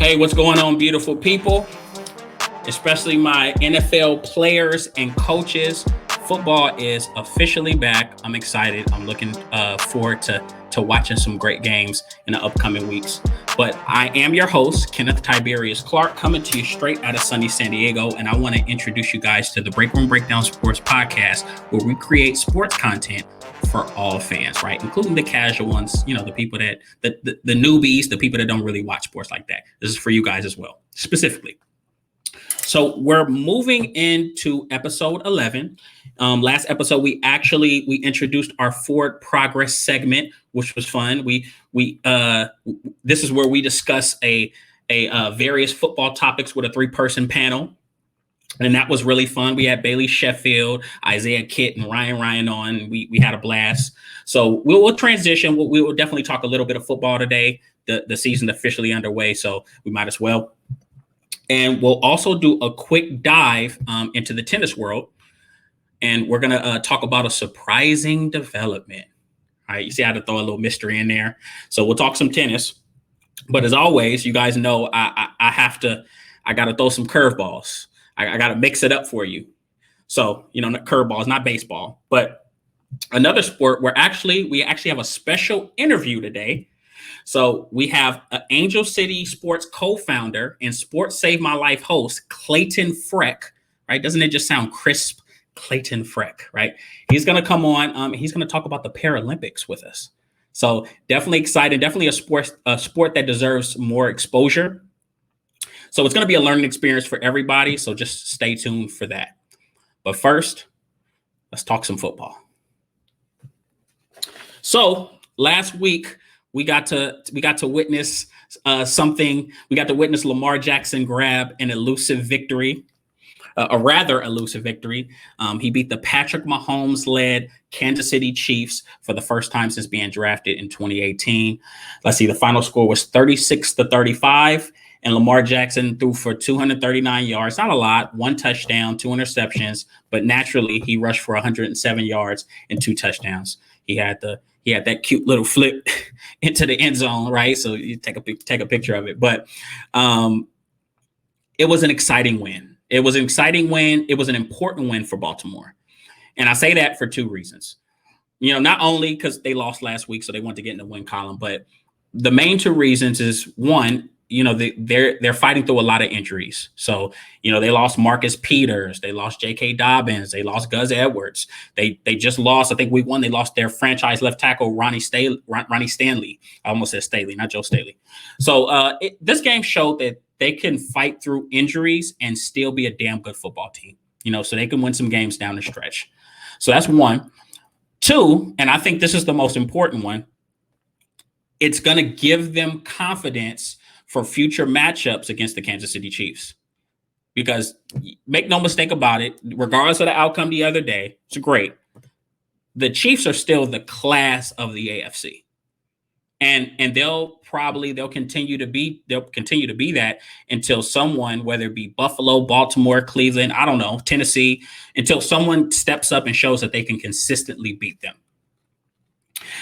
Hey, what's going on, beautiful people? Especially my NFL players and coaches. Football is officially back. I'm excited. I'm looking forward to watching some great games in the upcoming weeks. But I am your host, Kenneth Clark, coming to you straight out of sunny San Diego. And I want to introduce you guys to the Break Room Breakdown Sports Podcast, where we create sports content for all fans, right? Including the casual ones, the people that, the newbies, the people that don't really watch sports like that. This is for you guys as well, specifically. So we're moving into episode 11. Last episode, we introduced our forward progress segment, which was fun. This is where we discuss a various football topics with a 3-person panel. And that was really fun. We had Bailey Sheffield, Isaiah Kitt, and Ryan on. We had a blast. So we'll transition. We will definitely talk a little bit of football today. The season officially underway, so we might as well. And we'll also do a quick dive into the tennis world. And we're going to talk about a surprising development. All right, you see how to throw a little mystery in there. So we'll talk some tennis. But as always, you guys know I got to throw some curveballs. I got to mix it up for you. So, not curveballs, not baseball, but another sport where we actually have a special interview today. So we have an Angel City Sports co-founder and Sports Save My Life host, Clayton Freck, right? Doesn't it just sound crisp? Clayton Freck, right? He's going to come on. He's going to talk about the Paralympics with us. So definitely excited. Definitely a sport that deserves more exposure. So it's going to be a learning experience for everybody. So just stay tuned for that. But first, let's talk some football. So last week we got to witness something. We got to witness Lamar Jackson grab an elusive victory, a rather elusive victory. He beat the Patrick Mahomes-led Kansas City Chiefs for the first time since being drafted in 2018. Let's see, the final score was 36-35. And Lamar Jackson threw for 239 yards. Not a lot, 1 touchdown, 2 interceptions, but naturally he rushed for 107 yards and 2 touchdowns. He had that cute little flip into the end zone, right? So you take a picture of it. But it was an exciting win. It was an exciting win. It was an important win for Baltimore. And I say that for 2 reasons. Not only because they lost last week, so they wanted to get in the win column, but the main 2 reasons is, one, they're fighting through a lot of injuries. So, they lost Marcus Peters, they lost J.K. Dobbins, they lost Gus Edwards. They just lost, I think week 1, they lost their franchise left tackle, Ronnie Stanley. I almost said Staley, not Joe Staley. So this game showed that they can fight through injuries and still be a damn good football team, so they can win some games down the stretch. So that's 1. 2, and I think this is the most important one, it's going to give them confidence for future matchups against the Kansas City Chiefs. Because make no mistake about it, regardless of the outcome the other day, it's great. The Chiefs are still the class of the AFC. And they'll continue to be that until someone, whether it be Buffalo, Baltimore, Cleveland, I don't know, Tennessee, until someone steps up and shows that they can consistently beat them.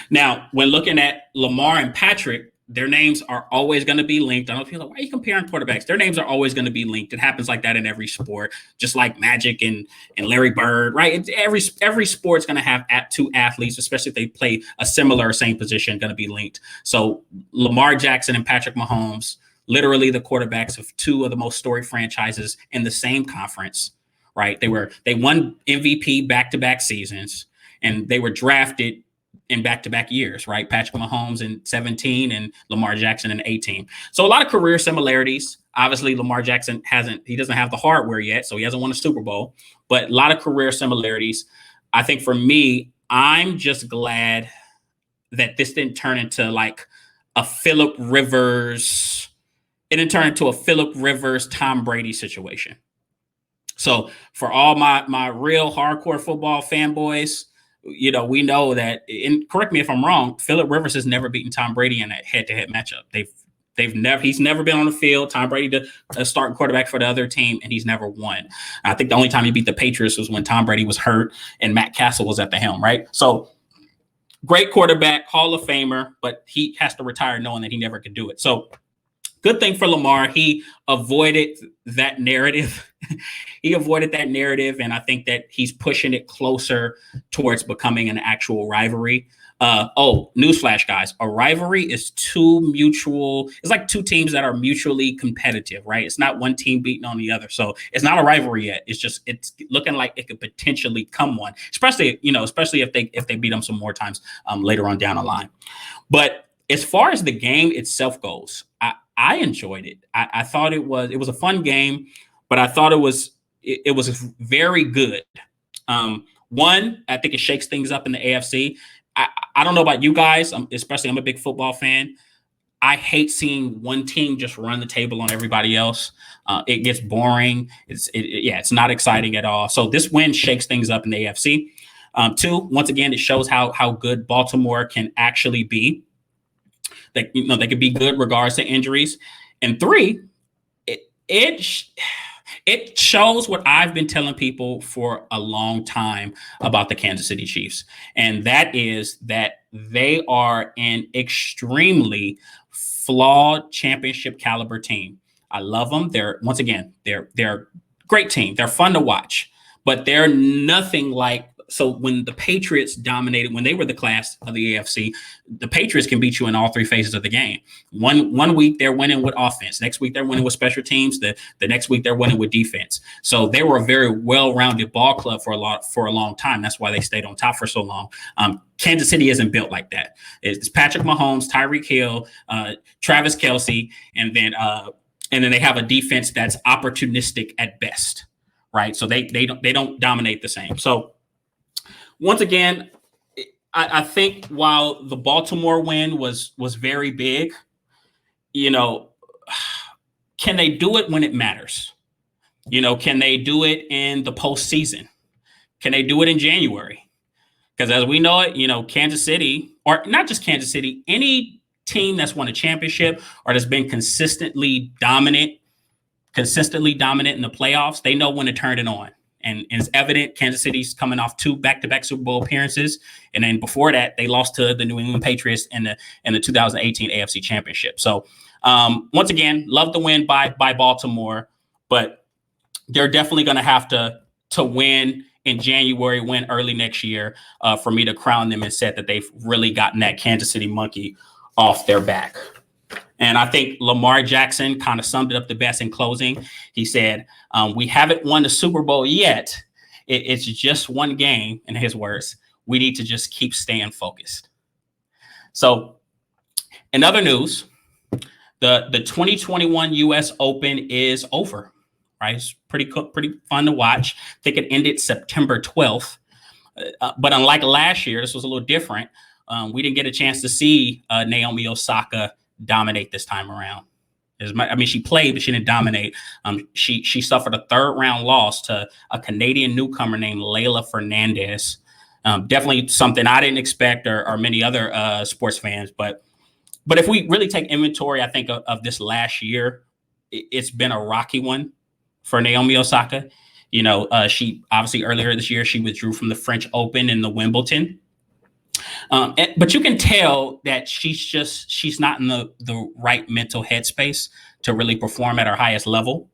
Now, when looking at Lamar and Patrick, their names are always going to be linked. I don't feel like, why are you comparing quarterbacks? Their names are always going to be linked. It happens like that in every sport, just like Magic and Larry Bird, right? Every sport's going to have 2 athletes, especially if they play a similar or same position, going to be linked. So Lamar Jackson and Patrick Mahomes, literally the quarterbacks of 2 of the most storied franchises in the same conference, right? They won MVP back-to-back seasons, and they were drafted in back-to-back years, right? Patrick Mahomes in 17 and Lamar Jackson in 18. So a lot of career similarities. Obviously, Lamar Jackson doesn't have the hardware yet, so he hasn't won a Super Bowl, but a lot of career similarities. I think for me, I'm just glad that this didn't turn into like a Phillip Rivers. It didn't turn into a Phillip Rivers, Tom Brady situation. So for all my real hardcore football fanboys, we know that, and correct me if I'm wrong, Phillip Rivers has never beaten Tom Brady in a head-to-head matchup. He's never been on the field. Tom Brady, the starting quarterback for the other team, and he's never won. I think the only time he beat the Patriots was when Tom Brady was hurt and Matt Castle was at the helm, right? So great quarterback, Hall of Famer, but he has to retire knowing that he never could do it. So Good thing for Lamar, he avoided that narrative. He avoided that narrative, and I think that he's pushing it closer towards becoming an actual rivalry. Newsflash, guys. A rivalry is it's like two teams that are mutually competitive, right? It's not one team beating on the other. So it's not a rivalry yet. It's looking like it could potentially come one, especially if they beat them some more times later on down the line. But as far as the game itself goes, I enjoyed it. I thought it was a fun game, but I thought it was very good. One, I think it shakes things up in the AFC. I don't know about you guys, especially I'm a big football fan. I hate seeing one team just run the table on everybody else. It gets boring. It's not exciting at all. So this win shakes things up in the AFC. Two, once again, it shows how good Baltimore can actually be. They could be good regards to injuries. And three, it shows what I've been telling people for a long time about the Kansas City Chiefs. And that is that they are an extremely flawed championship caliber team. I love them. They're a great team. They're fun to watch, but they're nothing like. So when the Patriots dominated, when they were the class of the AFC, the Patriots can beat you in all three phases of the game. One week they're winning with offense. Next week they're winning with special teams. The next week they're winning with defense. So they were a very well-rounded ball club for a long time. That's why they stayed on top for so long. Kansas City isn't built like that. It's Patrick Mahomes, Tyreek Hill, Travis Kelce, and then they have a defense that's opportunistic at best, right? So they don't dominate the same. So once again, I think while the Baltimore win was very big, can they do it when it matters? Can they do it in the postseason? Can they do it in January? Because as we know it, Kansas City, or not just Kansas City, any team that's won a championship or that's been consistently dominant in the playoffs, they know when to turn it on. And it's evident Kansas City's coming off 2 back-to-back Super Bowl appearances. And then before that, they lost to the New England Patriots in the 2018 AFC Championship. So once again, love the win by Baltimore, but they're definitely going to have to win in January, win early next year for me to crown them and say that they've really gotten that Kansas City monkey off their back. And I think Lamar Jackson kind of summed it up the best in closing. He said, we haven't won the Super Bowl yet. It's just one game, in his words. We need to just keep staying focused. So in other news, the 2021 U.S. Open is over, right? It's pretty fun to watch. I think it ended September 12th. But unlike last year, this was a little different. We didn't get a chance to see Naomi Osaka dominate this time around. She played, but she didn't dominate. She suffered a third-round loss to a Canadian newcomer named Leylah Fernandez. Definitely something I didn't expect, or many other sports fans. But if we really take inventory, I think of this last year, it's been a rocky one for Naomi Osaka. She obviously earlier this year she withdrew from the French Open and the Wimbledon. But you can tell that she's not in the right mental headspace to really perform at her highest level.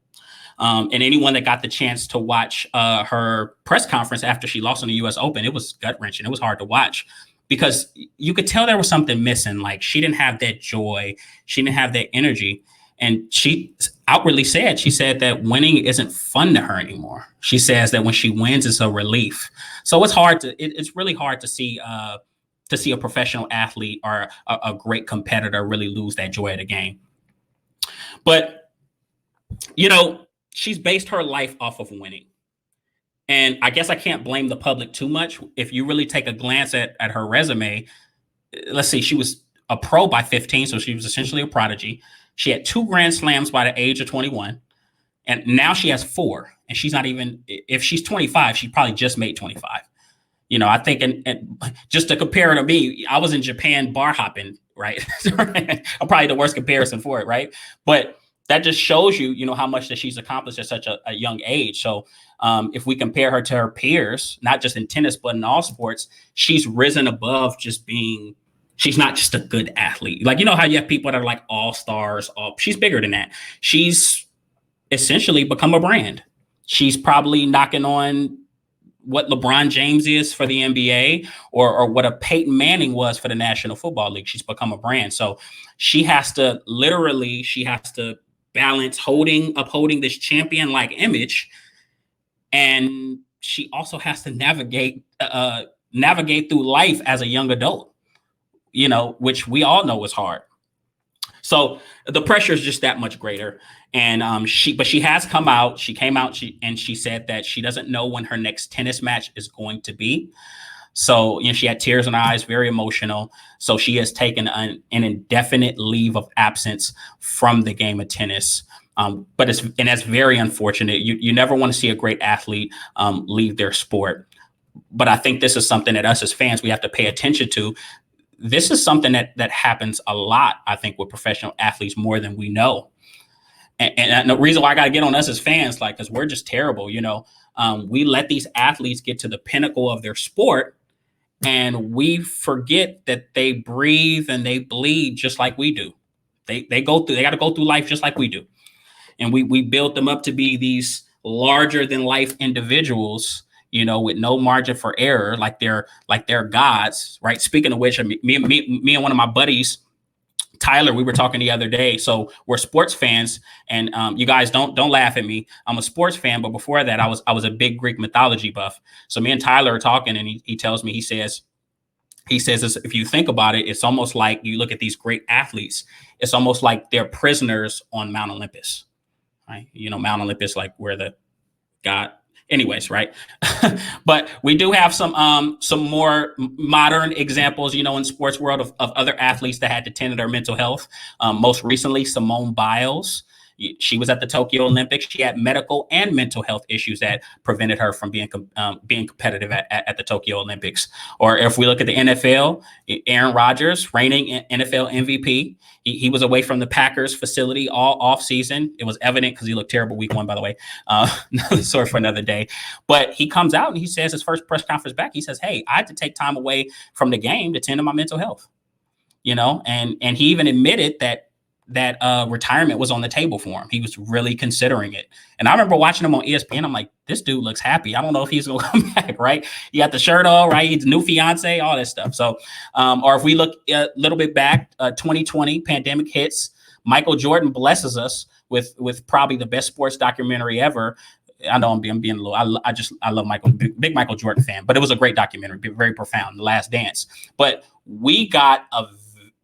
And anyone that got the chance to watch her press conference after she lost in the U.S. Open, it was gut-wrenching. It was hard to watch because you could tell there was something missing. Like, she didn't have that joy. She didn't have that energy. And she outwardly said that winning isn't fun to her anymore. She says that when she wins, it's a relief. So it's really hard to see a professional athlete or a great competitor really lose that joy of the game. But, she's based her life off of winning. And I guess I can't blame the public too much. If you really take a glance at her resume, let's see, she was a pro by 15, so she was essentially a prodigy. She had 2 Grand Slams by the age of 21, and now she has 4. And she's not even, if she's 25, she probably just made 25. I think, and just to compare her to me, I was in Japan bar hopping, right? I'm probably the worst comparison for it, right? But that just shows you, how much that she's accomplished at such a young age. So if we compare her to her peers, not just in tennis, but in all sports, she's risen above just being She's not just a good athlete. Like, you know how you have people that are like all stars. She's bigger than that. She's essentially become a brand. She's probably knocking on what LeBron James is for the NBA, or what a Peyton Manning was for the National Football League. She's become a brand. So she has to balance upholding this champion-like image, and she also has to navigate through life as a young adult, which we all know is hard. So the pressure is just that much greater. And she has come out. She came out and she said that she doesn't know when her next tennis match is going to be. So, she had tears in her eyes, very emotional. So she has taken an indefinite leave of absence from the game of tennis. But that's very unfortunate. You never want to see a great athlete leave their sport. But I think this is something that us as fans, we have to pay attention to. This is something that happens a lot, I think, with professional athletes, more than we know. And the reason why I got to get on us as fans, because we're just terrible, we let these athletes get to the pinnacle of their sport, and we forget that they breathe and they bleed just like we do. They got to go through life just like we do. And we built them up to be these larger than life individuals, with no margin for error, like they're gods, right? Speaking of which, me and one of my buddies, Tyler, we were talking the other day. So we're sports fans, and you guys don't laugh at me. I'm a sports fan, but before that, I was a big Greek mythology buff. So me and Tyler are talking, and he tells me, he says, if you think about it, it's almost like you look at these great athletes. It's almost like they're prisoners on Mount Olympus, right? Mount Olympus, like where the God. Anyways, right? But we do have some more modern examples, in sports world of other athletes that had to tend to their mental health. Most recently, Simone Biles. She was at the Tokyo Olympics. She had medical and mental health issues that prevented her from being competitive at the Tokyo Olympics. Or if we look at the NFL, Aaron Rodgers, reigning NFL MVP, he was away from the Packers facility all off season. It was evident because he looked terrible week 1, by the way. Sorry for another day. But he comes out and he says, his first press conference back, he says, "Hey, I had to take time away from the game to tend to my mental health." And he even admitted that retirement was on the table for him. He was really considering it. And I remember watching him on ESPN. I'm like, this dude looks happy. I don't know if he's going to come back, right? He got the shirt on, right? He's new fiance, all that stuff. So, or if we look a little bit back, 2020 pandemic hits, Michael Jordan blesses us with probably the best sports documentary ever. I know I'm being a little, I love Michael, big Michael Jordan fan, but it was a great documentary, very profound, The Last Dance. But we got a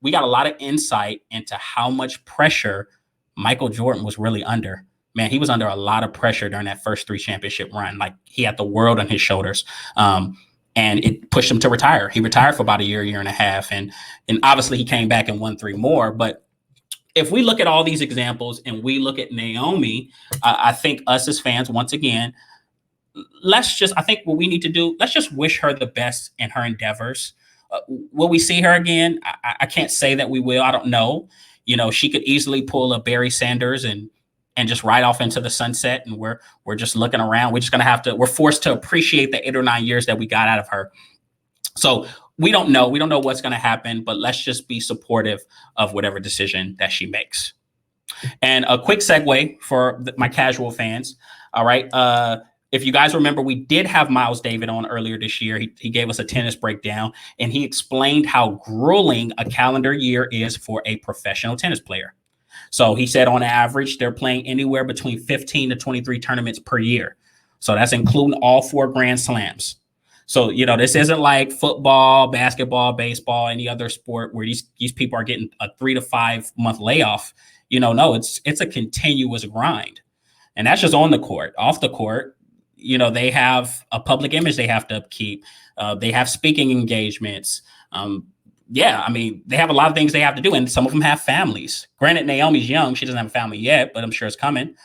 lot of insight into how much pressure Michael Jordan was really under. Man, he was under a lot of pressure during that first 3 championship run. Like, he had the world on his shoulders. And it pushed him to retire. He retired for about a year and a half. And obviously he came back and won 3 more. But if we look at all these examples and we look at Naomi, I think us as fans, once again, I think what we need to do, let's just wish her the best in her endeavors. Will we see her again? I can't say that we will. I don't know. She could easily pull a Barry Sanders and just ride off into the sunset, and we're just looking around. We're forced to appreciate the 8 or 9 years that we got out of her. So we don't know. We don't know what's going to happen, but let's just be supportive of whatever decision that she makes. And a quick segue for my casual fans. All right. If you guys remember, we did have Miles David on earlier this year. He gave us a tennis breakdown, and he explained how grueling a calendar year is for a professional tennis player. So he said on average, they're playing anywhere between 15 to 23 tournaments per year. So that's including all 4 Grand Slams. So, this isn't like football, basketball, baseball, any other sport where these people are getting a 3 to 5 month layoff. No, it's a continuous grind. And that's just on the court. Off the court, they have a public image they have to upkeep. They have speaking engagements. They have a lot of things they have to do, and some of them have families. Granted, Naomi's young; she doesn't have a family yet, but I'm sure it's coming.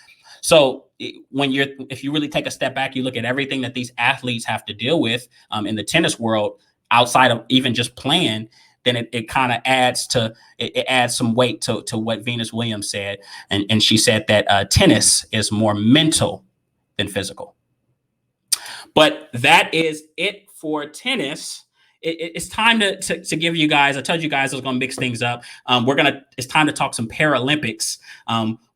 So if you really take a step back, you look at everything that these athletes have to deal with in the tennis world, outside of even just playing, then it kind of adds some weight to what Venus Williams said, and she said that tennis is more mental than physical. But that is it for tennis. it's time to give you guys. I told you guys I was going to mix things up. It's time to talk some Paralympics.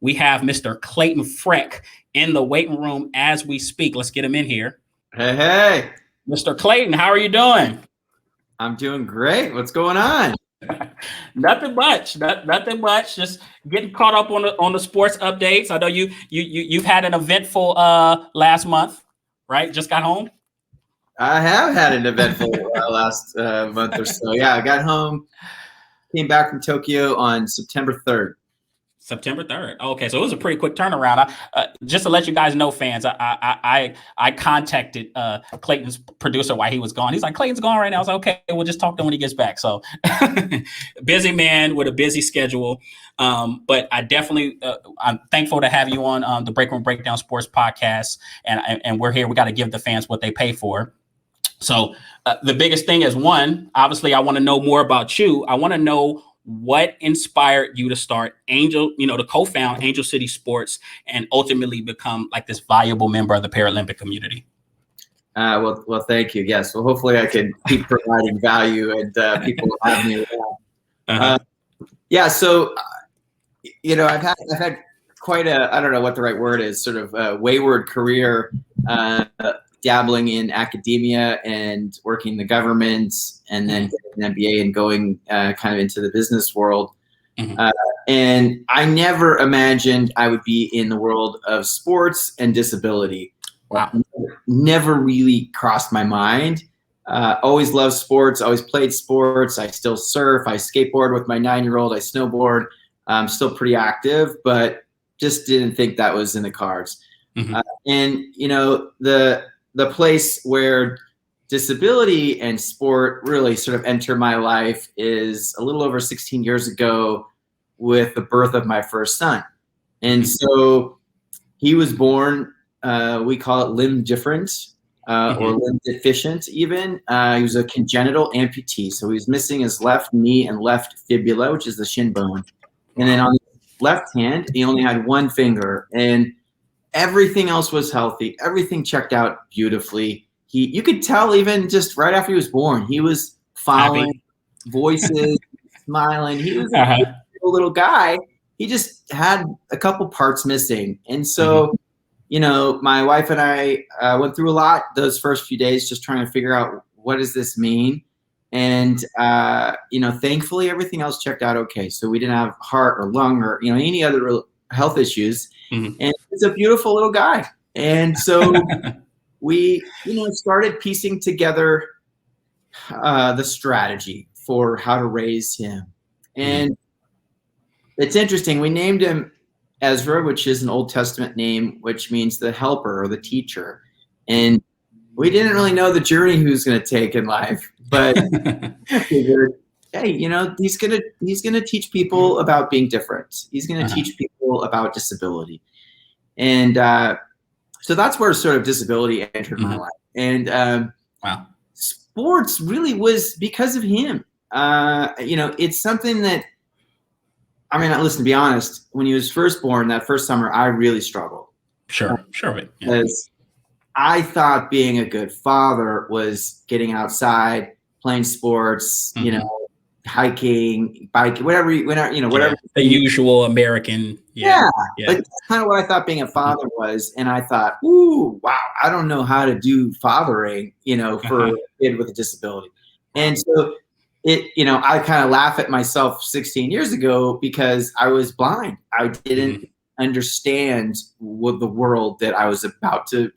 We have Mr. Clayton Freck in the waiting room as we speak. Let's get him in here. Hey, Mr. Clayton, how are you doing? I'm doing great. What's going on? Nothing much. Nothing much. Just getting caught up on the sports updates. I know you've had an eventful last month, right? Just got home. I have had an eventful last month or so. Yeah, I got home, came back from Tokyo on September 3rd. September 3rd. Okay, so it was a pretty quick turnaround. Just to let you guys know, fans, I contacted Clayton's producer while he was gone. He's like, Clayton's gone right now. I was like, okay, we'll just talk to him when he gets back. So busy man with a busy schedule. But I definitely, I'm thankful to have you on the Break Room Breakdown Sports Podcast. And we're here. We got to give the fans what they pay for. So the biggest thing is, one, obviously, I want to know more about you. I want to know what inspired you to start to co-found Angel City Sports and ultimately become like this valuable member of the Paralympic community? Well, thank you. Yes. Well, hopefully I can keep providing value and people will have me around. Yeah. So, I've had quite I don't know what the right word is, sort of a wayward career, dabbling in academia and working in the government, and then getting an MBA and going kind of into the business world. Mm-hmm. And I never imagined I would be in the world of sports and disability. Wow. Never really crossed my mind. Always loved sports, always played sports. I still surf, I skateboard with my 9-year-old, I snowboard. I'm still pretty active, but just didn't think that was in the cards. Mm-hmm. And the place where disability and sport really sort of enter my life is a little over 16 years ago with the birth of my first son. And so he was born, we call it limb different or limb deficient even. He was a congenital amputee. So he was missing his left knee and left fibula, which is the shin bone. And then on the left hand, he only had one finger. And everything else was healthy. Everything checked out beautifully. You could tell even just right after he was born, he was following voices, smiling. He was a little guy. He just had a couple parts missing. And so, my wife and I went through a lot those first few days just trying to figure out, what does this mean? And, thankfully everything else checked out okay. So we didn't have heart or lung or, any other health issues. Mm-hmm. And it's a beautiful little guy. And so we, started piecing together the strategy for how to raise him. And it's interesting. We named him Ezra, which is an Old Testament name, which means the helper or the teacher. And we didn't really know the journey he was going to take in life, but I figured, hey, he's gonna teach people about being different. He's gonna teach people about disability, and so that's where sort of disability entered my life. And sports really was because of him. It's something that, listen, to be honest, when he was first born, that first summer, I really struggled. Sure. Because I thought being a good father was getting outside, playing sports, hiking, biking, whatever. The usual American. Yeah. Like, that's kind of what I thought being a father was. And I thought, ooh, wow, I don't know how to do fathering, for a kid with a disability. And so I kind of laugh at myself 16 years ago because I was blind. I didn't understand what the world that I was about to,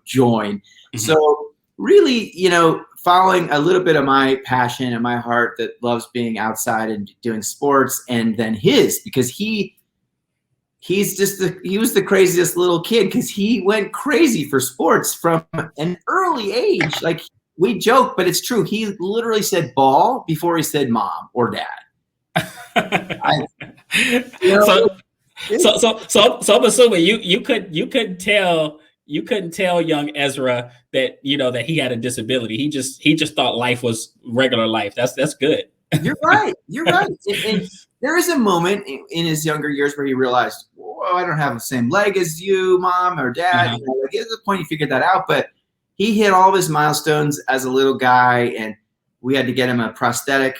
join. Mm-hmm. So really, following a little bit of my passion and my heart that loves being outside and doing sports, and then because he was the craziest little kid because he went crazy for sports from an early age. Like, we joke, but it's true. He literally said ball before he said mom or dad. So I'm assuming you couldn't tell young Ezra that that he had a disability. He just thought life was regular life. That's good. You're right. And there is a moment in his younger years where he realized, whoa, I don't have the same leg as you, mom or dad. At the point he figured that out, but he hit all of his milestones as a little guy, and we had to get him a prosthetic.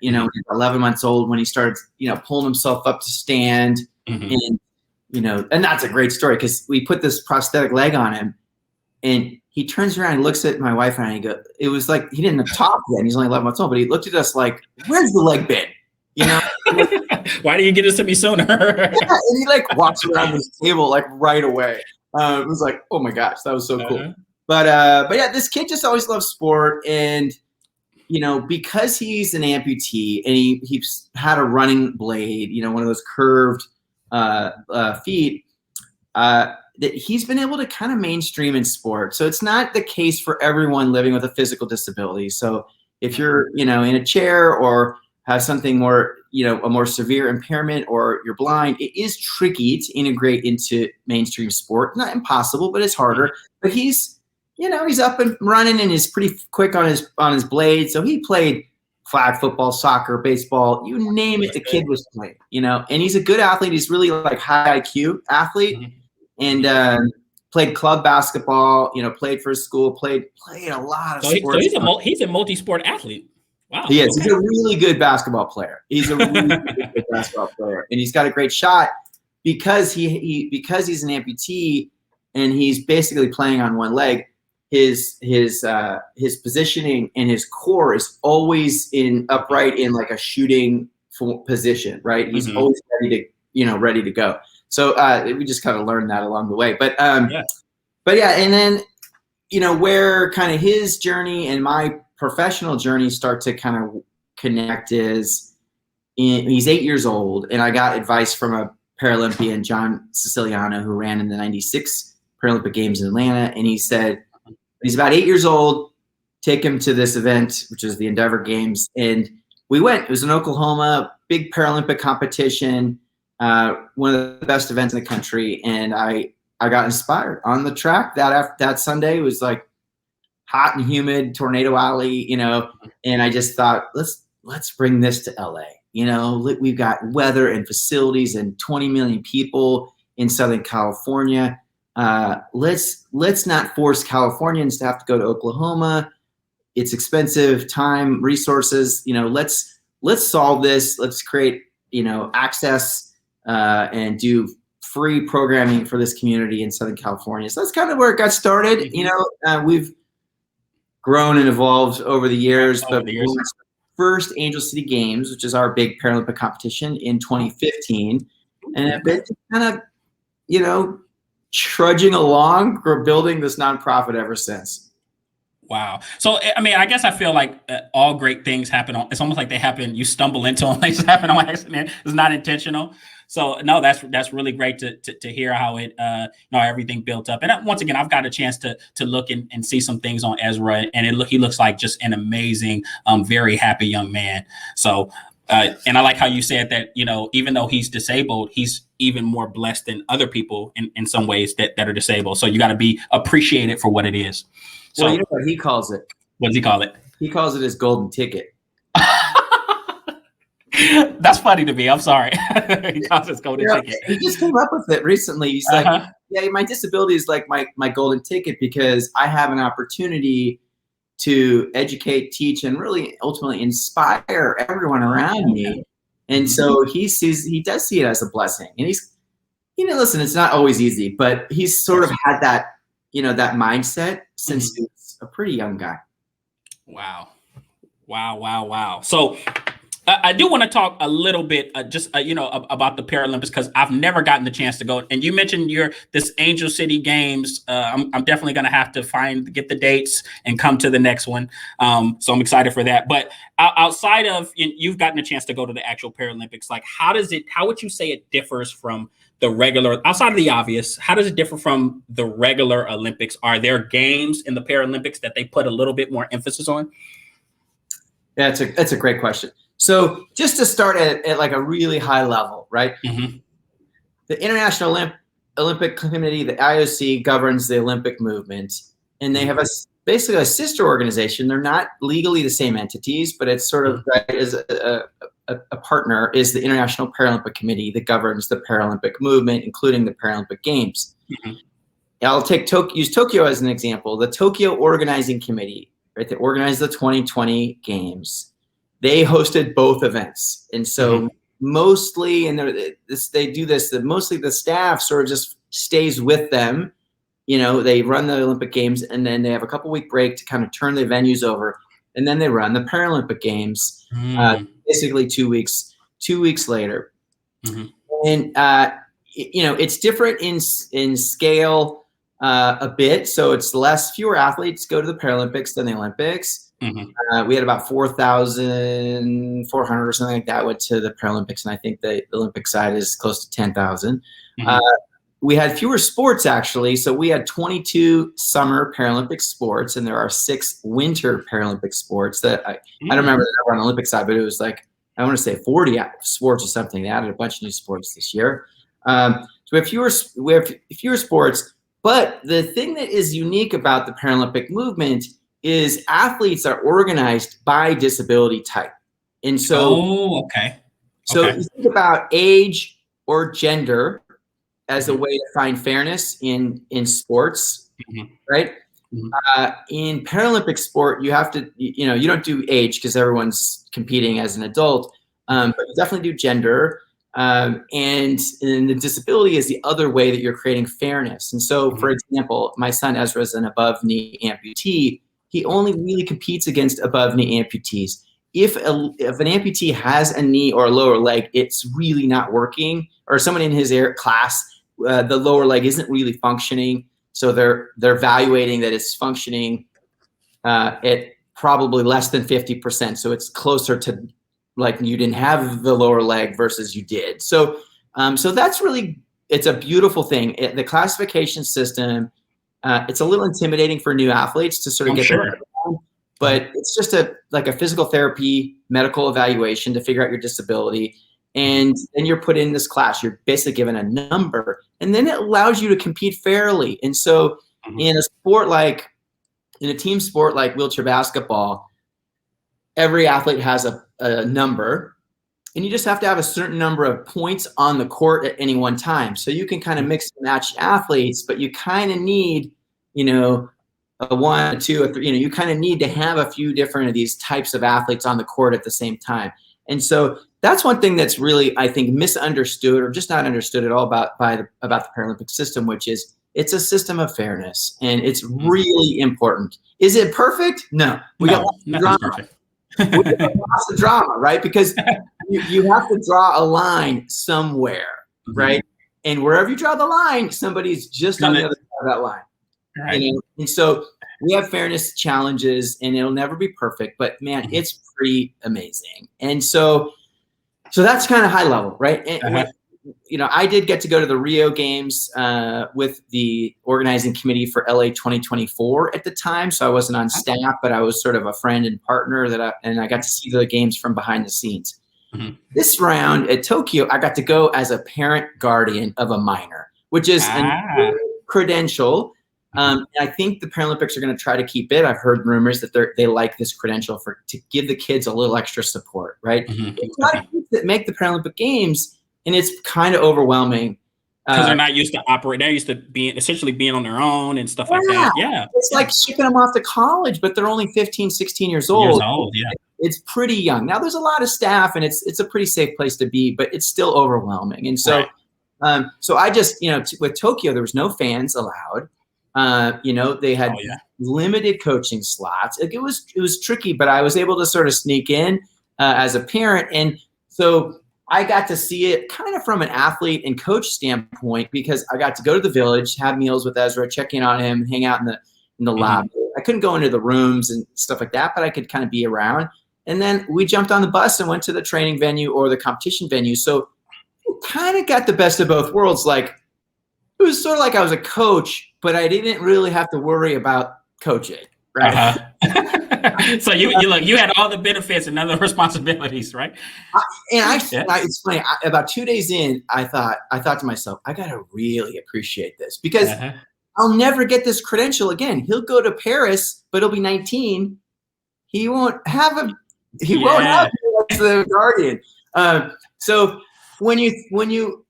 He was 11 months old when he started, pulling himself up to stand. And, and that's a great story because we put this prosthetic leg on him and he turns around and looks at my wife and I and he goes, it was like, he didn't talk yet. He's only 11 months old, but he looked at us like, where's the leg been? Why do you get this to me sooner? And he like walks around this table like right away. It was like, oh my gosh, that was so cool. But yeah, this kid just always loved sport. And, because he's an amputee and he's had a running blade, one of those curved feet, that he's been able to kind of mainstream in sport. So it's not the case for everyone living with a physical disability. So if you're, in a chair or have something more, a more severe impairment or you're blind, it is tricky to integrate into mainstream sport. Not impossible, but it's harder. But he's up and running and is pretty quick on his blade. So he played flag football, soccer, baseball, you name it, the kid was playing, and he's a good athlete. He's really like high IQ athlete and played club basketball, played for his school, played a lot of sports. So he's a multi-sport athlete. Wow. He is. Okay. He's a really good basketball player. He's a really good basketball player. And he's got a great shot because because he's an amputee and he's basically playing on one leg. His positioning and his core is always upright in like a shooting position, right? He's always ready to go. So we just kind of learned that along the way. But yeah, and then where kind of his journey and my professional journey start to kind of connect is he's 8 years old, and I got advice from a Paralympian, John Siciliano, who ran in the '96 Paralympic Games in Atlanta, and he said, he's about 8 years old, take him to this event, which is the Endeavor Games. And we went. It was in Oklahoma, big Paralympic competition, one of the best events in the country. And I got inspired on the track that Sunday. It was like hot and humid, Tornado Alley, and I just thought, let's bring this to LA. We've got weather and facilities and 20 million people in Southern California. Let's not force Californians to have to go to Oklahoma. It's expensive, time, resources. Let's solve this. Let's create, access and do free programming for this community in Southern California. So that's kind of where it got started. We've grown and evolved over the years. First Angel City Games, which is our big Paralympic competition, in 2015, and I've been kind of, trudging along or building this nonprofit ever since. Wow. So, I mean, I guess I feel like all great things happen it's almost like they happen, you stumble into them, they just happen on accident. It's not intentional. So no, that's really great to hear how it, everything built up. And once again, I've got a chance to look and see some things on Ezra, and he looks like just an amazing, very happy young man. So, and I like how you said that, even though he's disabled, he's even more blessed than other people in some ways that are disabled. So you got to be appreciated for what it is. So well, you know what he calls it? What does he call it? He calls it his golden ticket. That's funny to me. I'm sorry. He calls it his golden ticket. He just came up with it recently. He's like, yeah, my disability is like my golden ticket because I have an opportunity to educate, teach, and really ultimately inspire everyone around me. And so he does see it as a blessing. And he's, listen, it's not always easy, but he's sort of had that, that mindset since he was a pretty young guy. Wow. So I do want to talk a little bit about the Paralympics, because I've never gotten the chance to go. And you mentioned this Angel City Games. I'm definitely going to have to get the dates and come to the next one. So I'm excited for that. But outside of, you've gotten a chance to go to the actual Paralympics, like how would you say it differs from the regular, outside of the obvious, how does it differ from the regular Olympics? Are there games in the Paralympics that they put a little bit more emphasis on? Yeah, that's a great question. So just to start at like a really high level, right? Mm-hmm. The International Olympic Committee, the IOC, governs the Olympic movement, and they have basically a sister organization. They're not legally the same entities, but it's sort of as a partner is the International Paralympic Committee that governs the Paralympic movement, including the Paralympic Games. Mm-hmm. I'll use Tokyo as an example. The Tokyo Organizing Committee right? They organized the 2020 games. They hosted both events. And so mostly, and they do this, that mostly the staff sort of just stays with them. You know, they run the Olympic Games, and then they have a couple-week break to kind of turn the venues over, and then they run the Paralympic Games, basically 2 weeks later. And you know, it's different in scale a bit. So it's fewer athletes go to the Paralympics than the Olympics. We had about 4,400 or something like that went to the Paralympics, and I think the Olympic side is close to 10,000. We had fewer sports, actually. So we had 22 summer Paralympic sports, and there are 6 winter Paralympic sports that I don't remember the number on the Olympic side, but it was like, I want to say 40 sports or something. They added a bunch of new sports this year. So we have fewer sports, but the thing that is unique about the Paralympic movement is athletes are organized by disability type. And so, so you think about age or gender as a way to find fairness in sports, right? In Paralympic sport, you have to, you know, you don't do age because everyone's competing as an adult, but you definitely do gender. And the disability is the other way that you're creating fairness. And so, for example, my son Ezra is an above knee amputee. He only really competes against above knee amputees. If an amputee has a knee or a lower leg, it's really not working, or someone in his class, the lower leg isn't really functioning. So they're evaluating that it's functioning at probably less than 50%. So it's closer to like you didn't have the lower leg versus you did. So so that's really, it's a beautiful thing. The classification system, it's a little intimidating for new athletes to sort of get there, but it's just like a physical therapy medical evaluation to figure out your disability. And then you're put in this class. You're basically given a number, and then it allows you to compete fairly. And so in a team sport like wheelchair basketball, every athlete has a number, and you just have to have a certain number of points on the court at any one time. So you can kind of mix and match athletes, but you kind of need, you know, a 1, a 2, a 3, you know, you kind of need to have a few different of these types of athletes on the court at the same time. And so that's one thing that's really, I think, misunderstood or just not understood at all about the Paralympic system, which is it's a system of fairness, and it's really important. Is it perfect? No. We got lots of drama. We got lots of drama, right? Because you have to draw a line somewhere, right? And wherever you draw the line, somebody's just on the other side of that line. Right. You know? And so we have fairness challenges, and it'll never be perfect, but man, it's pretty amazing. And so that's kind of high level, right? And you know, I did get to go to the Rio Games with the organizing committee for LA 2024 at the time. So I wasn't on staff, but I was sort of a friend and partner and I got to see the games from behind the scenes. This round at Tokyo, I got to go as a parent guardian of a minor, which is a credential. I think the Paralympics are going to try to keep it. I've heard rumors that they like this credential to give the kids a little extra support, right? It's not kids that make the Paralympic Games, and it's kind of overwhelming. Because they're not used to operate. They're used to essentially being on their own and stuff like that. Yeah. It's like shipping them off to college, but they're only 15, 16 years old. It's pretty young. Now, there's a lot of staff, and it's a pretty safe place to be, but it's still overwhelming. And so, so I just, you know, with Tokyo, there was no fans allowed. You know, they had limited coaching slots. It was tricky, but I was able to sort of sneak in as a parent. And so I got to see it kind of from an athlete and coach standpoint, because I got to go to the village, have meals with Ezra, check in on him, hang out in the lab. I couldn't go into the rooms and stuff like that, but I could kind of be around. And then we jumped on the bus and went to the training venue or the competition venue. So kind of got the best of both worlds. Like, it was sort of like I was a coach, but I didn't really have to worry about coaching, right? So you had all the benefits and none of the responsibilities, right? It's funny. About 2 days in, I thought to myself, I gotta really appreciate this, because I'll never get this credential again. He'll go to Paris, but he'll be 19. He won't have the guardian. So when you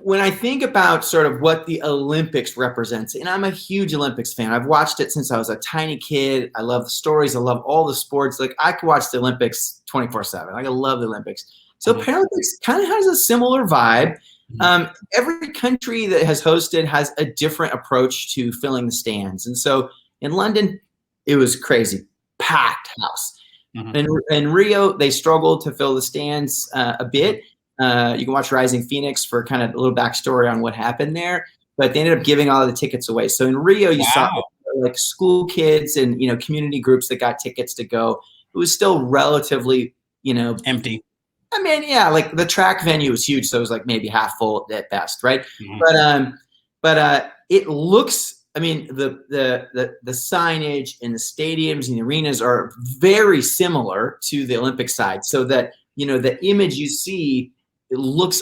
when I think about sort of what the Olympics represents, and I'm a huge Olympics fan. I've watched it since I was a tiny kid. I love the stories. I love all the sports. Like I could watch the Olympics 24/7. Like I love the Olympics. So Paralympics kind of has a similar vibe. Every country that has hosted has a different approach to filling the stands. And so in London, it was crazy, packed house. In Rio, they struggled to fill the stands a bit. You can watch Rising Phoenix for kind of a little backstory on what happened there, but they ended up giving all of the tickets away. So in Rio, you saw like school kids and, community groups that got tickets to go. It was still relatively, empty. I mean, yeah, like the track venue was huge, so it was like maybe half full at best, right? But it looks. I mean, the signage and the stadiums and the arenas are very similar to the Olympic side, so that the image you see, it looks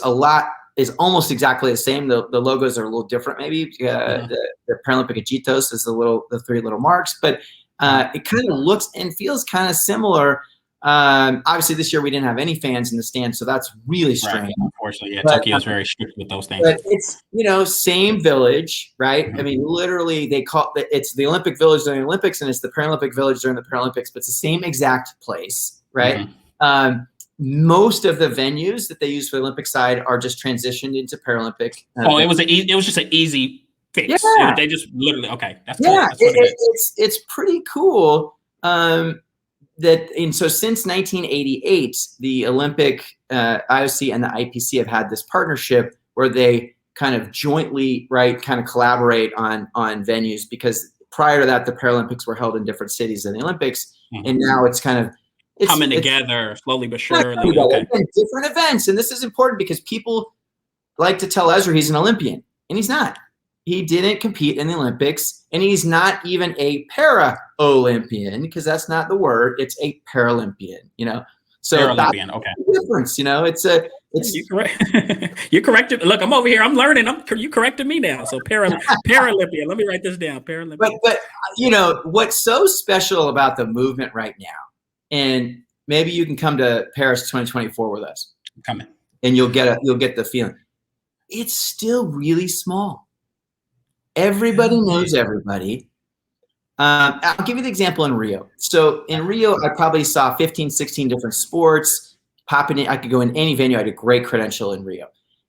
is almost exactly the same. The logos are a little different, maybe. The Paralympic Agitos is the three little marks, but it kind of looks and feels kind of similar. Obviously, this year we didn't have any fans in the stands, so that's really strange. Right. Unfortunately, Tokyo is very strict with those things. But it's same village, right? I mean, literally, it's the Olympic Village during the Olympics, and it's the Paralympic Village during the Paralympics, but it's the same exact place, right? Most of the venues that they use for the Olympic side are just transitioned into Paralympic. It was just an easy fix. Yeah. They just literally That's cool. Yeah, that's it's pretty cool. So since 1988, the Olympic IOC and the IPC have had this partnership where they kind of jointly, kind of collaborate on venues, because prior to that, the Paralympics were held in different cities than the Olympics, and now it's kind of coming together slowly but surely. Different events, and this is important because people like to tell Ezra he's an Olympian, and he's not. He didn't compete in the Olympics, and he's not even a para-Olympian, because that's not the word. It's a Paralympian, So Paralympian, that's the difference, You're correct. You're corrected. Look, I'm over here. I'm learning. You corrected me now. So Paralympian. Let me write this down. Paralympian. But what's so special about the movement right now, and maybe you can come to Paris 2024 with us. I'm coming. And you'll get the feeling. It's still really small. Everybody knows everybody. I'll give you the example in Rio. So in Rio, I probably saw 15, 16 different sports popping in. I could go in any venue. I had a great credential in Rio.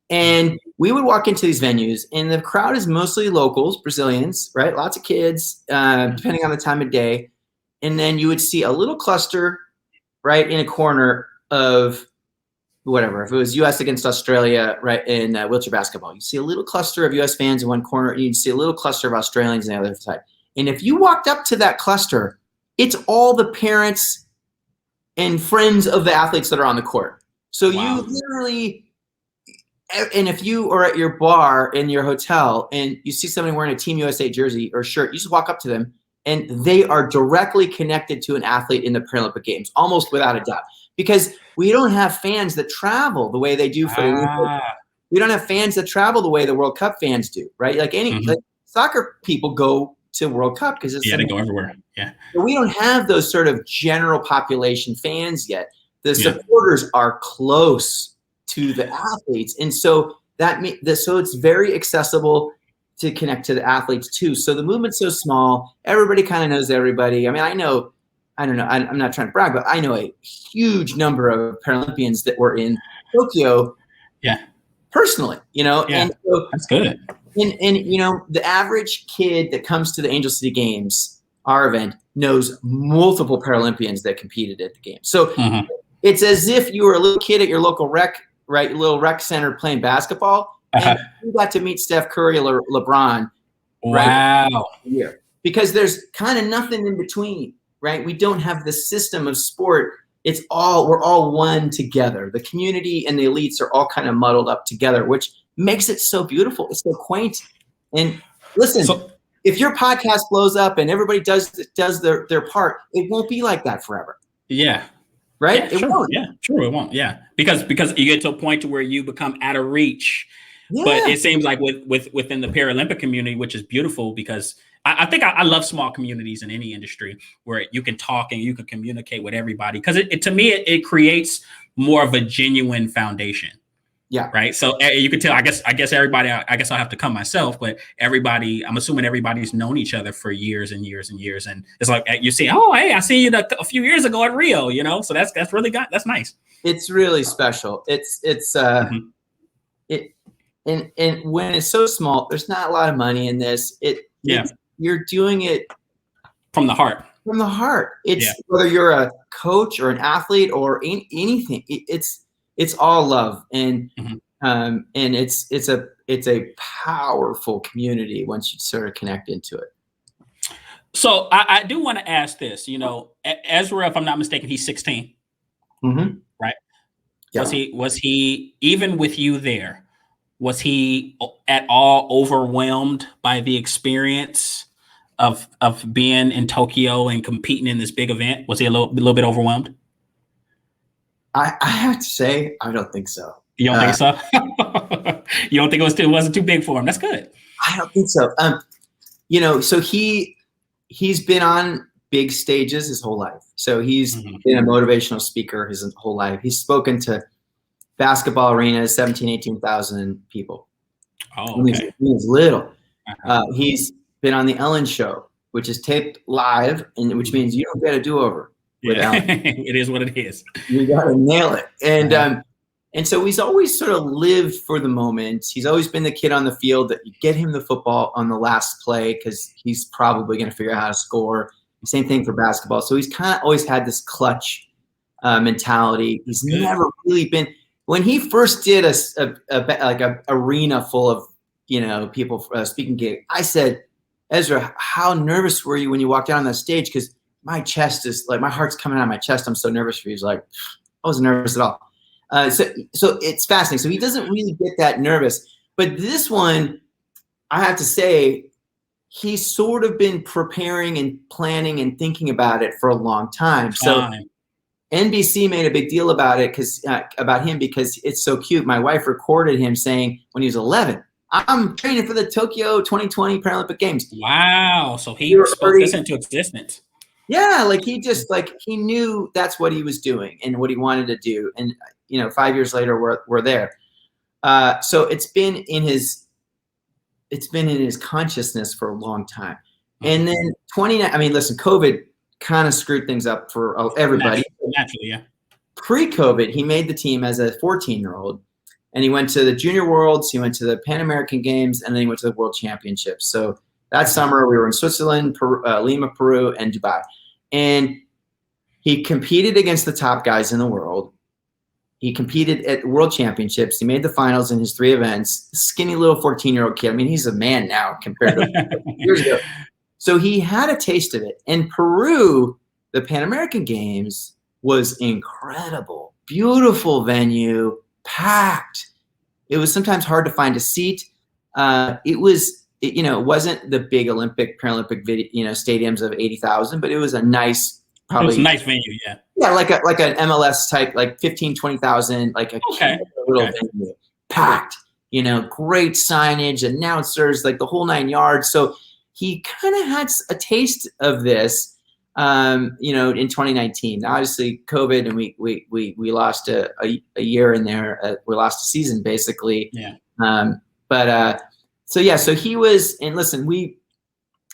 And we would walk into these venues, and the crowd is mostly locals, Brazilians, right? Lots of kids, depending on the time of day. And then you would see a little cluster right in a corner of whatever, if it was U.S. against Australia, right, in wheelchair basketball, you see a little cluster of U.S. fans in one corner, and you'd see a little cluster of Australians on the other side. And if you walked up to that cluster, it's all the parents and friends of the athletes that are on the court. So you literally, and if you are at your bar in your hotel and you see somebody wearing a Team USA jersey or shirt, you just walk up to them, and they are directly connected to an athlete in the Paralympic Games, almost without a doubt. Because we don't have fans that travel the way they do for the Olympics. We don't have fans that travel the way the World Cup fans do, right? Like like soccer people go to World Cup because they go everywhere. Yeah, but we don't have those sort of general population fans yet. The supporters are close to the athletes, and so so it's very accessible to connect to the athletes too. So the movement's so small, everybody kind of knows everybody. I mean, I don't know. I'm not trying to brag, but I know a huge number of Paralympians that were in Tokyo. Yeah. Personally, and so, that's good. And the average kid that comes to the Angel City Games, our event, knows multiple Paralympians that competed at the game. So it's as if you were a little kid at your local rec center playing basketball, and you got to meet Steph Curry or LeBron. Wow. Right, because there's kind of nothing in between. Right? We don't have the system of sport. We're all one together. The community and the elites are all kind of muddled up together, which makes it so beautiful. It's so quaint. And listen, if your podcast blows up and everybody does their part, it won't be like that forever. Yeah. Right? Yeah, it won't. Yeah, true. It won't. Yeah. Because you get to a point to where you become out of reach. Yeah. But it seems like within the Paralympic community, which is beautiful, because I think I love small communities in any industry where you can talk and you can communicate with everybody. Because to me, it creates more of a genuine foundation. Yeah. Right. So you can tell, I guess everybody, I guess I'll have to come myself, but everybody, I'm assuming everybody's known each other for years and years and years. And it's like, you see, oh, hey, I see you a few years ago at Rio, so that's really that's nice. It's really special. And when it's so small, there's not a lot of money in this. You're doing it from the heart. From the heart. It's whether you're a coach or an athlete or anything. It's all love, and it's a powerful community once you sort of connect into it. So I do want to ask this. Ezra, if I'm not mistaken, he's 16, right? Yeah. Was he even with you there? Was he at all overwhelmed by the experience of being in Tokyo and competing in this big event? Was he a little bit overwhelmed? I have to say, I don't think so. You don't think so? You don't think it wasn't too big for him? That's good. I don't think so. So he's been on big stages his whole life. So he's been a motivational speaker his whole life. He's spoken to basketball arenas, 17,000, 18,000 people. Oh, okay. He's little. He's been on the Ellen Show, which is taped live, and which means you don't get a do-over. Yeah, it is what it is. You got to nail it. And so he's always sort of lived for the moment. He's always been the kid on the field that you get him the football on the last play because he's probably going to figure out how to score. Same thing for basketball. So he's kind of always had this clutch mentality. He's never really been – when he first did a arena full of people speaking gig, I said, Ezra, how nervous were you when you walked out on that stage? Because my chest is like my heart's coming out of my chest. I'm so nervous for you. He's like, I wasn't nervous at all. So it's fascinating. So he doesn't really get that nervous. But this one, I have to say, he's sort of been preparing and planning and thinking about it for a long time. So NBC made a big deal about it about him because it's so cute. My wife recorded him saying when he was 11, I'm training for the Tokyo 2020 Paralympic Games. Wow. So he spoke this into existence. Yeah. He knew that's what he was doing and what he wanted to do. And, 5 years later, we're there. So it's been in his consciousness for a long time. And then COVID kind of screwed things up for everybody. Naturally, yeah. Pre-COVID, he made the team as a 14-year-old, and he went to the Junior Worlds, he went to the Pan American Games, and then he went to the World Championships. So that summer, we were in Switzerland, Lima, Peru, and Dubai. And he competed against the top guys in the world. He competed at World Championships. He made the finals in his 3 events. Skinny little 14-year-old kid. I mean, he's a man now compared to years ago. So he had a taste of it. And Peru, the Pan American Games, was incredible. Beautiful venue, packed. It was sometimes hard to find a seat. It wasn't the big Olympic, Paralympic stadiums of 80,000, but it was a nice, probably. It was a nice venue, yeah. Yeah, like an MLS type, like 15,000, 20,000, like a little venue, packed. Great signage, announcers, like the whole 9 yards. So he kind of had a taste of this, in 2019. Now, obviously, COVID, and we lost a year in there. We lost a season, basically. Yeah. So he was, and listen,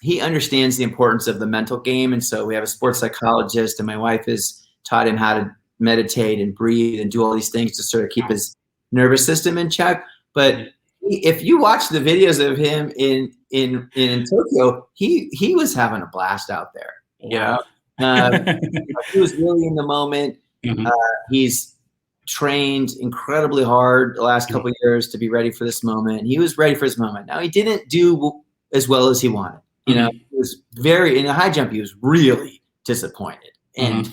he understands the importance of the mental game, and so we have a sports psychologist, and my wife has taught him how to meditate and breathe and do all these things to sort of keep his nervous system in check. But if you watch the videos of him in Tokyo, he was having a blast out there. Wow. He was really in the moment. He's trained incredibly hard the last couple of years to be ready for this moment. He was ready for his moment. Now, he didn't do as well as he wanted. He was in the high jump, he was really disappointed. And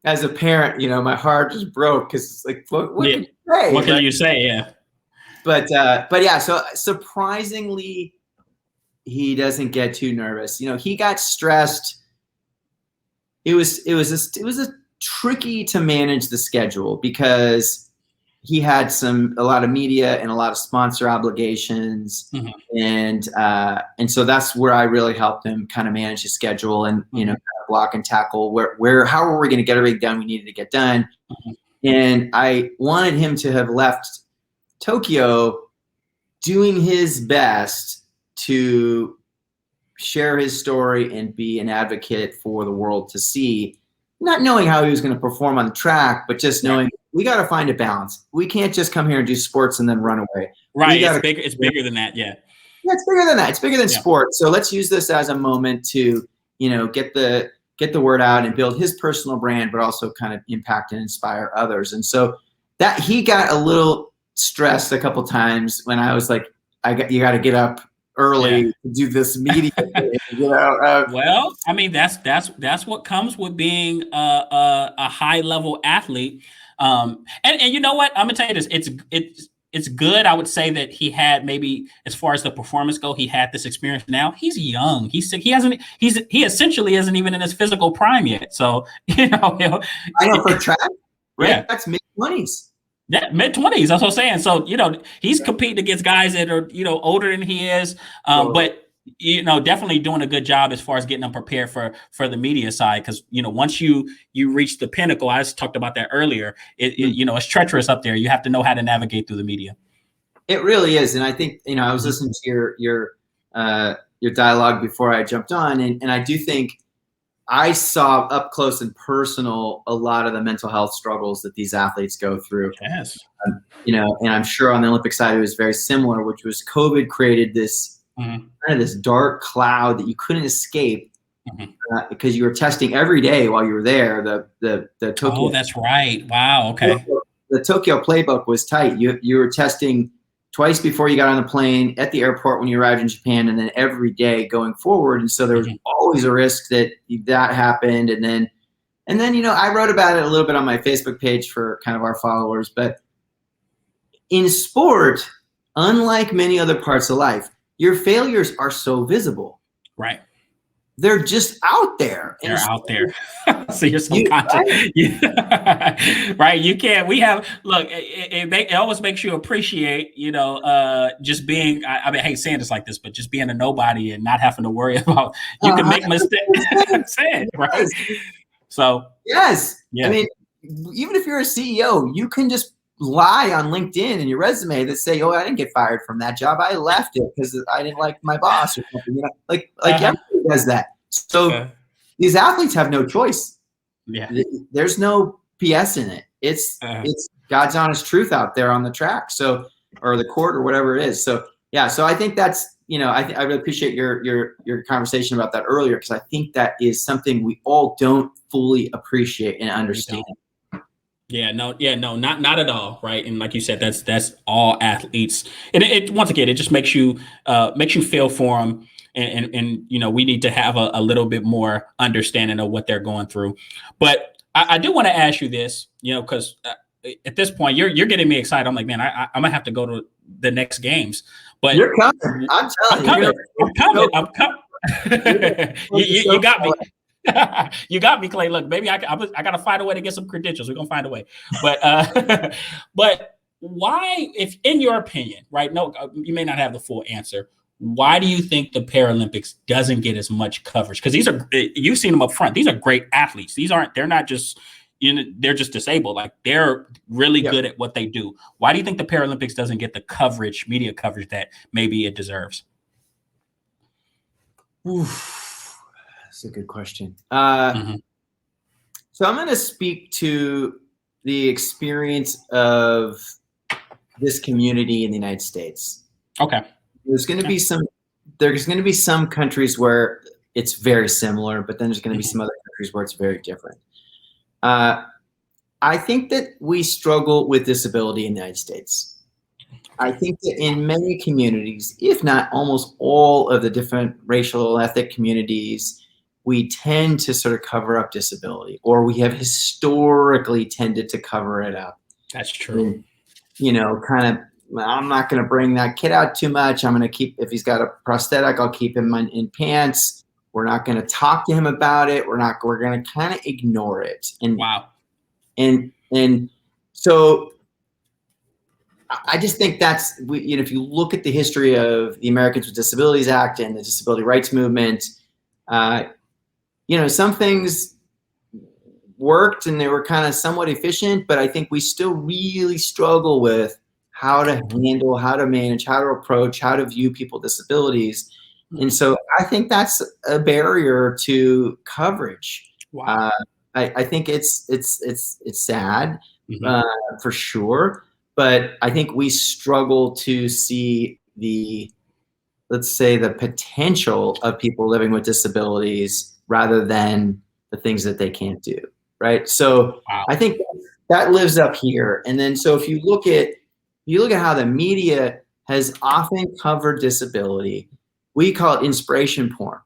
as a parent, my heart just broke because it's like, what can you say? What can you say? Yeah. But yeah, so surprisingly, he doesn't get too nervous. He got stressed. It was tricky to manage the schedule because he had a lot of media and a lot of sponsor obligations, and so that's where I really helped him kind of manage his schedule and kind of block and tackle how were we going to get everything done we needed to get done. And I wanted him to have left Tokyo doing his best to share his story and be an advocate for the world to see, not knowing how he was going to perform on the track, but just knowing we got to find a balance. We can't just come here and do sports and then run away. Right. It's bigger than that. Yeah. Yeah, it's bigger than that. It's bigger than sport. So let's use this as a moment to, get the word out and build his personal brand, but also kind of impact and inspire others. And so that he got a little stressed a couple times when I was like, you got to get up early to do this media thing, well, I mean, that's what comes with being a high level athlete. And you know what? I'm gonna tell you this. It's good. I would say that he had, maybe as far as the performance go, he had this experience. Now he's young. He essentially isn't even in his physical prime yet. So I know for track, right? Yeah. That's mid-20s. Yeah, mid-20s. That's what I'm saying. So, he's competing against guys that are, older than he is. But, definitely doing a good job as far as getting them prepared for the media side. Because, once you reach the pinnacle, I just talked about that earlier, it's treacherous up there. You have to know how to navigate through the media. It really is. And I think, I was listening to your dialogue before I jumped on. And I do think I saw up close and personal a lot of the mental health struggles that these athletes go through. Yes. And I'm sure on the Olympic side it was very similar, which was COVID created this kind of this dark cloud that you couldn't escape because you were testing every day while you were there. The Tokyo. Oh, that's right. Wow. Okay. The Tokyo playbook was tight. You were testing twice before you got on the plane, at the airport when you arrived in Japan, and then every day going forward. And so there was always a risk that happened. And then, I wrote about it a little bit on my Facebook page for kind of our followers. But in sport, unlike many other parts of life, your failures are so visible. Right. They're just out there. They're out there. So you're subconscious. Right. You can't. We have, look, it always makes you appreciate, just being, I hate saying this like this, but just being a nobody and not having to worry about, you can make mistakes. Right. So. Yes. Yeah. I mean, even if you're a CEO, you can just lie on LinkedIn in your resume that say, I didn't get fired from that job. I left it because I didn't like my boss or something. Everybody does that. So these athletes have no choice. Yeah. There's no PS in it. It's God's honest truth out there on the track. So, or the court or whatever it is. So, so I think that's, I really appreciate your conversation about that earlier, because I think that is something we all don't fully appreciate and understand. Not at all, right? And like you said, that's all athletes, and it once again, it just makes you feel for them, and we need to have a little bit more understanding of what they're going through. But I do want to ask you this, because at this point you're getting me excited. I'm like, man, I'm gonna have to go to the next games. But you're coming. I'm telling you, I'm coming. You got me. You got me, Clay. Look, maybe I got to find a way to get some credentials. We're gonna find a way. But but why, if in your opinion, right? No, you may not have the full answer. Why do you think the Paralympics doesn't get as much coverage? Because you've seen them up front. These are great athletes. They're not just they're just disabled. Like, they're really good at what they do. Why do you think the Paralympics doesn't get the media coverage that maybe it deserves? That's a good question. So I'm going to speak to the experience of this community in the United States. Okay. There's going to be some countries where it's very similar, but then there's going to be some other countries where it's very different. I think that we struggle with disability in the United States. I think that in many communities, if not almost all of the different racial and ethnic communities, we tend to sort of cover up disability, or we have historically tended to cover it up. That's true. And, kind of, I'm not going to bring that kid out too much. I'm going to keep, if he's got a prosthetic, I'll keep him in pants. We're not going to talk to him about it. We're going to kind of ignore it. And wow. And so I just think that's, if you look at the history of the Americans with Disabilities Act and the Disability Rights Movement, some things worked and they were kind of somewhat efficient, but I think we still really struggle with how to handle, how to manage, how to approach, how to view people with disabilities. And so I think that's a barrier to coverage. Wow. I think it's sad, for sure, but I think we struggle to see let's say the potential of people living with disabilities rather than the things that they can't do, right? So Wow. I think that lives up here. And then so if you look at how the media has often covered disability, we call it inspiration porn.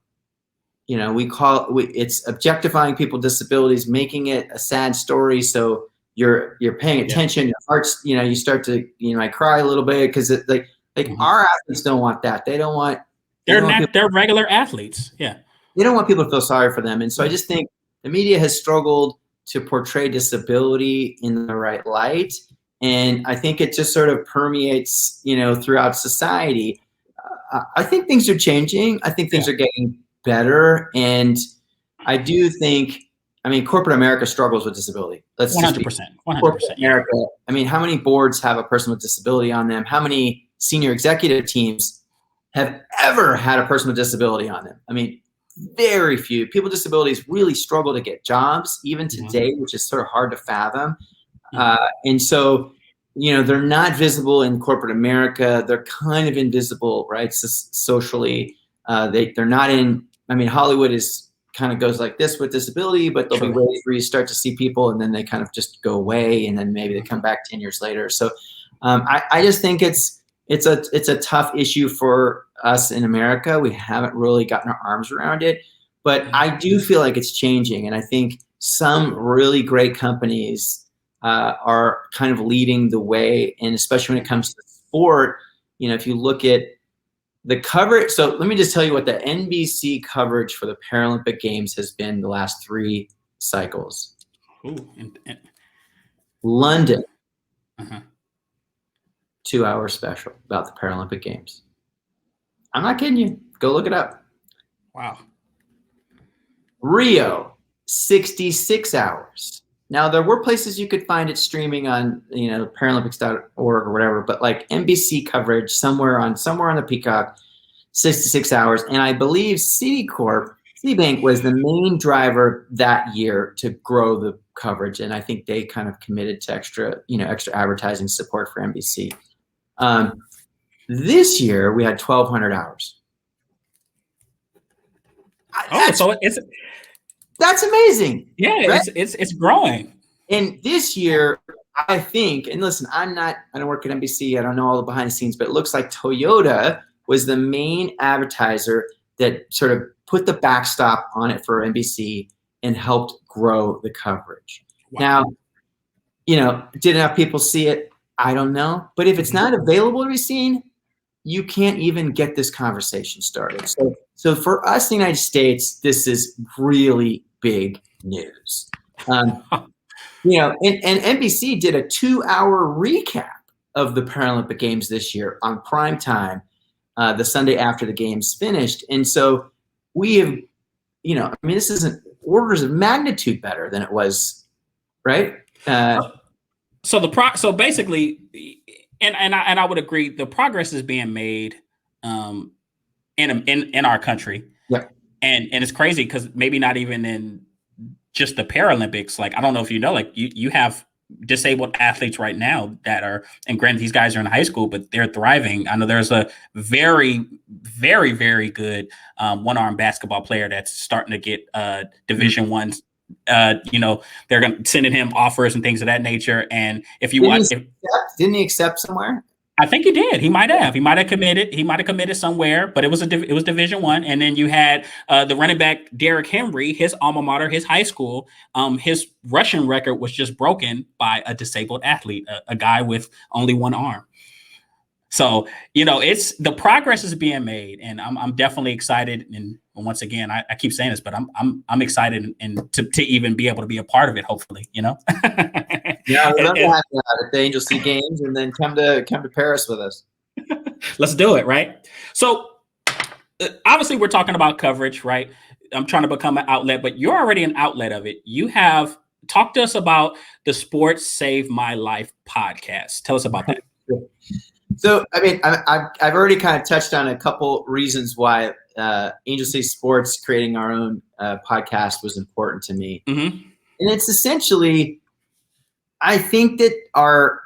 You know, it's objectifying people with disabilities, making it a sad story. So you're paying attention. Your heart's, you start to, I cry a little bit because our athletes don't want that. They don't want. They're regular athletes. Yeah. They don't want people to feel sorry for them. And so I just think the media has struggled to portray disability in the right light. And I think it just sort of permeates, throughout society. I think things are changing. I think things are getting better. And I do think, corporate America struggles with disability. Let's 100%. Corporate America. How many boards have a person with disability on them? How many senior executive teams have ever had a person with disability on them? Very few. People with disabilities really struggle to get jobs, even today, which is sort of hard to fathom. And so, they're not visible in corporate America. They're kind of invisible, right? Socially, they're not in. Hollywood kind of goes like this with disability, but there'll be ways where you start to see people and then they kind of just go away, and then maybe they come back 10 years later. So, I just think it's a tough issue for us in America. We haven't really gotten our arms around it, but I do feel like it's changing. And I think some really great companies are kind of leading the way. And especially when it comes to sport, if you look at the coverage. So let me just tell you what the NBC coverage for the Paralympic Games has been the last 3 cycles. Ooh, London. 2-hour special about the Paralympic Games. I'm not kidding you. Go look it up. Wow. Rio, 66 hours. Now, there were places you could find it streaming on, Paralympics.org or whatever, but like NBC coverage somewhere on the Peacock, 66 hours. And I believe Citibank was the main driver that year to grow the coverage. And I think they kind of committed to extra advertising support for NBC. This year we had 1,200 hours. That's amazing. Yeah, right? it's growing. And this year, I think, and listen, I don't work at NBC. I don't know all the behind the scenes, but it looks like Toyota was the main advertiser that sort of put the backstop on it for NBC and helped grow the coverage. Wow. Now, did enough people see it? I don't know. But if it's not available to be seen, you can't even get this conversation started. So for us in the United States, this is really big news. And NBC did a 2-hour recap of the Paralympic Games this year on prime time, the Sunday after the games finished. And so we have, this isn't orders of magnitude better than it was, right? So basically, and I would agree, the progress is being made in our country. Yeah. And it's crazy because maybe not even in just the Paralympics. Like, I don't know if you have disabled athletes right now that are, and granted, these guys are in high school, but they're thriving. I know there's a very, very, very good one-arm basketball player that's starting to get Division I. They're sending him offers and things of that nature. And if you didn't he accept somewhere? I think he did. He might have committed. He might have committed somewhere, but it was Division I. And then you had the running back Derrick Henry, his alma mater, his high school. His rushing record was just broken by a disabled athlete, a guy with only one arm. So it's the progress is being made, and I'm definitely excited. And once again, I keep saying this, but I'm excited and to even be able to be a part of it. Hopefully, Yeah, I'd love to have you at the Angel Sea Games, and then come to Paris with us. Let's do it, right? So obviously, we're talking about coverage, right? I'm trying to become an outlet, but you're already an outlet of it. You have talk to us about the Sports Save My Life podcast. Tell us about that. So, I mean, I've already kind of touched on a couple reasons why Angel City Sports creating our own podcast was important to me. Mm-hmm. And it's essentially, I think that our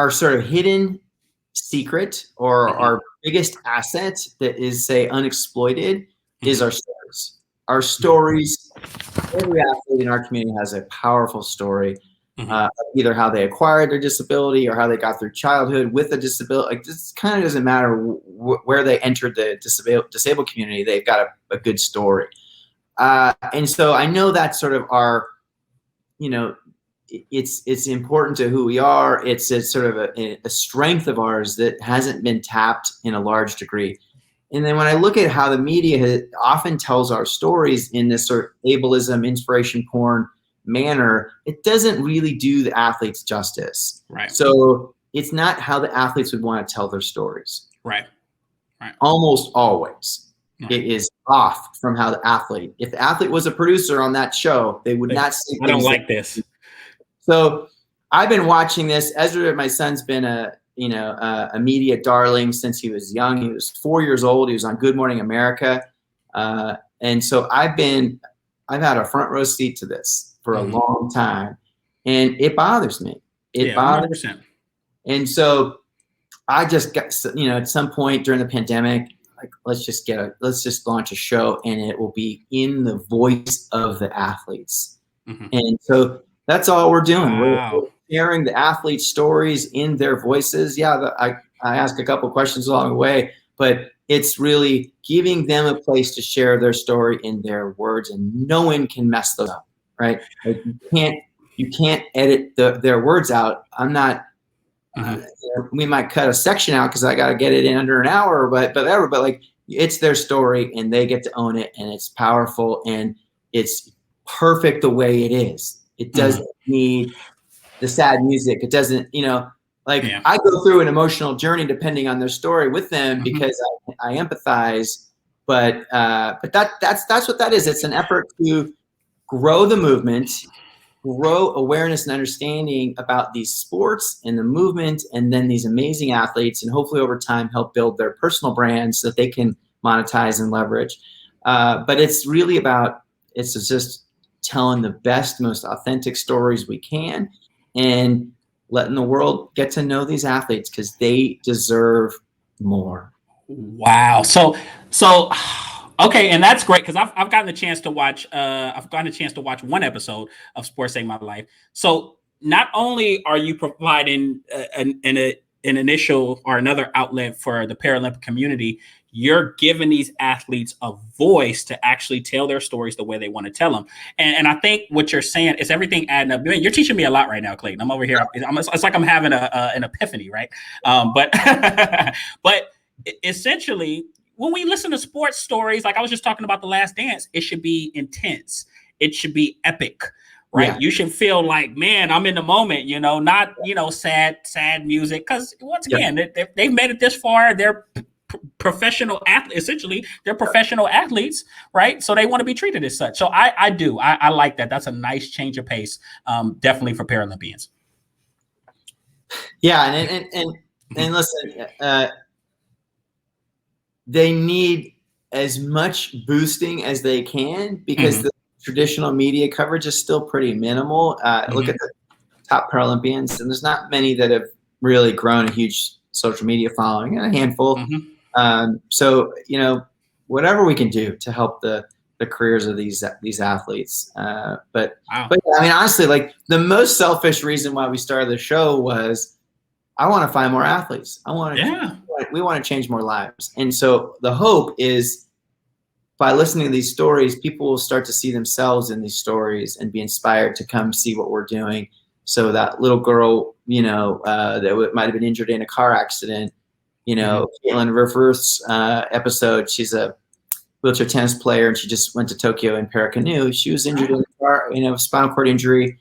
sort of hidden secret or our biggest asset that is, say, unexploited is our stories. Our stories, every athlete in our community has a powerful story, either how they acquired their disability or how they got through childhood with a disability. Like, this kind of doesn't matter where they entered the disabled community. They've got a good story. And so I know that's sort of our, it's important to who we are. It's a sort of a strength of ours that hasn't been tapped in a large degree. And then when I look at how the media often tells our stories in this sort of ableism, inspiration porn manner, it doesn't really do the athletes justice. Right. So it's not how the athletes would want to tell their stories. Right. Almost always. Right. It is off from how the athlete, if the athlete was a producer on that show, they would not say I don't like this. So I've been watching this. Ezra, my son's been a media darling since he was young. He was 4 years old. He was on Good Morning America. And so I've had a front row seat to this for a long time, and it bothers me. It bothers 100%. And so I just got, at some point during the pandemic, like, let's just launch a show, and it will be in the voice of the athletes. And so that's all we're doing. Wow. We're sharing the athletes' stories in their voices. Yeah, I ask a couple questions along the way, but it's really giving them a place to share their story in their words, and no one can mess those up, right? Like, you can't edit their words out. I'm not. We might cut a section out because I got to get it in under an hour, but whatever. But like, it's their story, and they get to own it, and it's powerful, and it's perfect the way it is. It doesn't need the sad music. It doesn't, I go through an emotional journey depending on their story with them because I empathize. But that's what that is. It's an effort to grow the movement, grow awareness and understanding about these sports and the movement, and then these amazing athletes, and hopefully over time help build their personal brands that they can monetize and leverage. But it's really it's just telling the best, most authentic stories we can, and letting the world get to know these athletes because they deserve more. Wow. So okay, and that's great because I've gotten a chance to watch. I've gotten a chance to watch one episode of Sports Save My Life. So not only are you providing an initial or another outlet for the Paralympic community, you're giving these athletes a voice to actually tell their stories the way they want to tell them. And I think what you're saying is everything adding up. You're teaching me a lot right now, Clayton. I'm over here. It's like I'm having an epiphany, right? But essentially, when we listen to sports stories, like I was just talking about The Last Dance, it should be intense. It should be epic, right? Yeah. You should feel like, man, I'm in the moment, not, sad music. Because once again, they've made it this far. They're professional athletes. Essentially, they're professional athletes, right? So they want to be treated as such. So I like that. That's a nice change of pace, definitely for Paralympians. Yeah, and listen, they need as much boosting as they can because the traditional media coverage is still pretty minimal. Look at the top Paralympians, and there's not many that have really grown a huge social media following, a handful. So, whatever we can do to help the careers of these athletes. But I mean, honestly, like, the most selfish reason why we started the show was I want to find more athletes. We want to change more lives. And so the hope is by listening to these stories, people will start to see themselves in these stories and be inspired to come see what we're doing. So that little girl, that might have been injured in a car accident, Caitlin River's episode, she's a wheelchair tennis player, and she just went to Tokyo in paracanoe. She was injured in a car, spinal cord injury.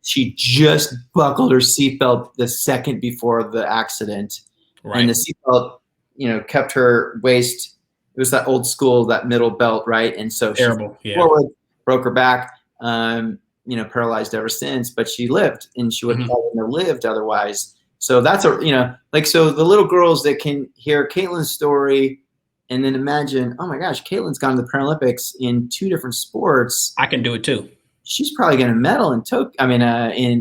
She just buckled her seatbelt the second before the accident. Right. And the seatbelt, kept her waist. It was that old school, that middle belt, right? And so she forward, broke her back. paralyzed ever since, but she lived, and she wouldn't Mm-hmm. have lived otherwise. So that's so the little girls that can hear Caitlin's story and then imagine, oh my gosh, Caitlin's gone to the Paralympics in 2 different sports. I can do it too. She's probably going to medal in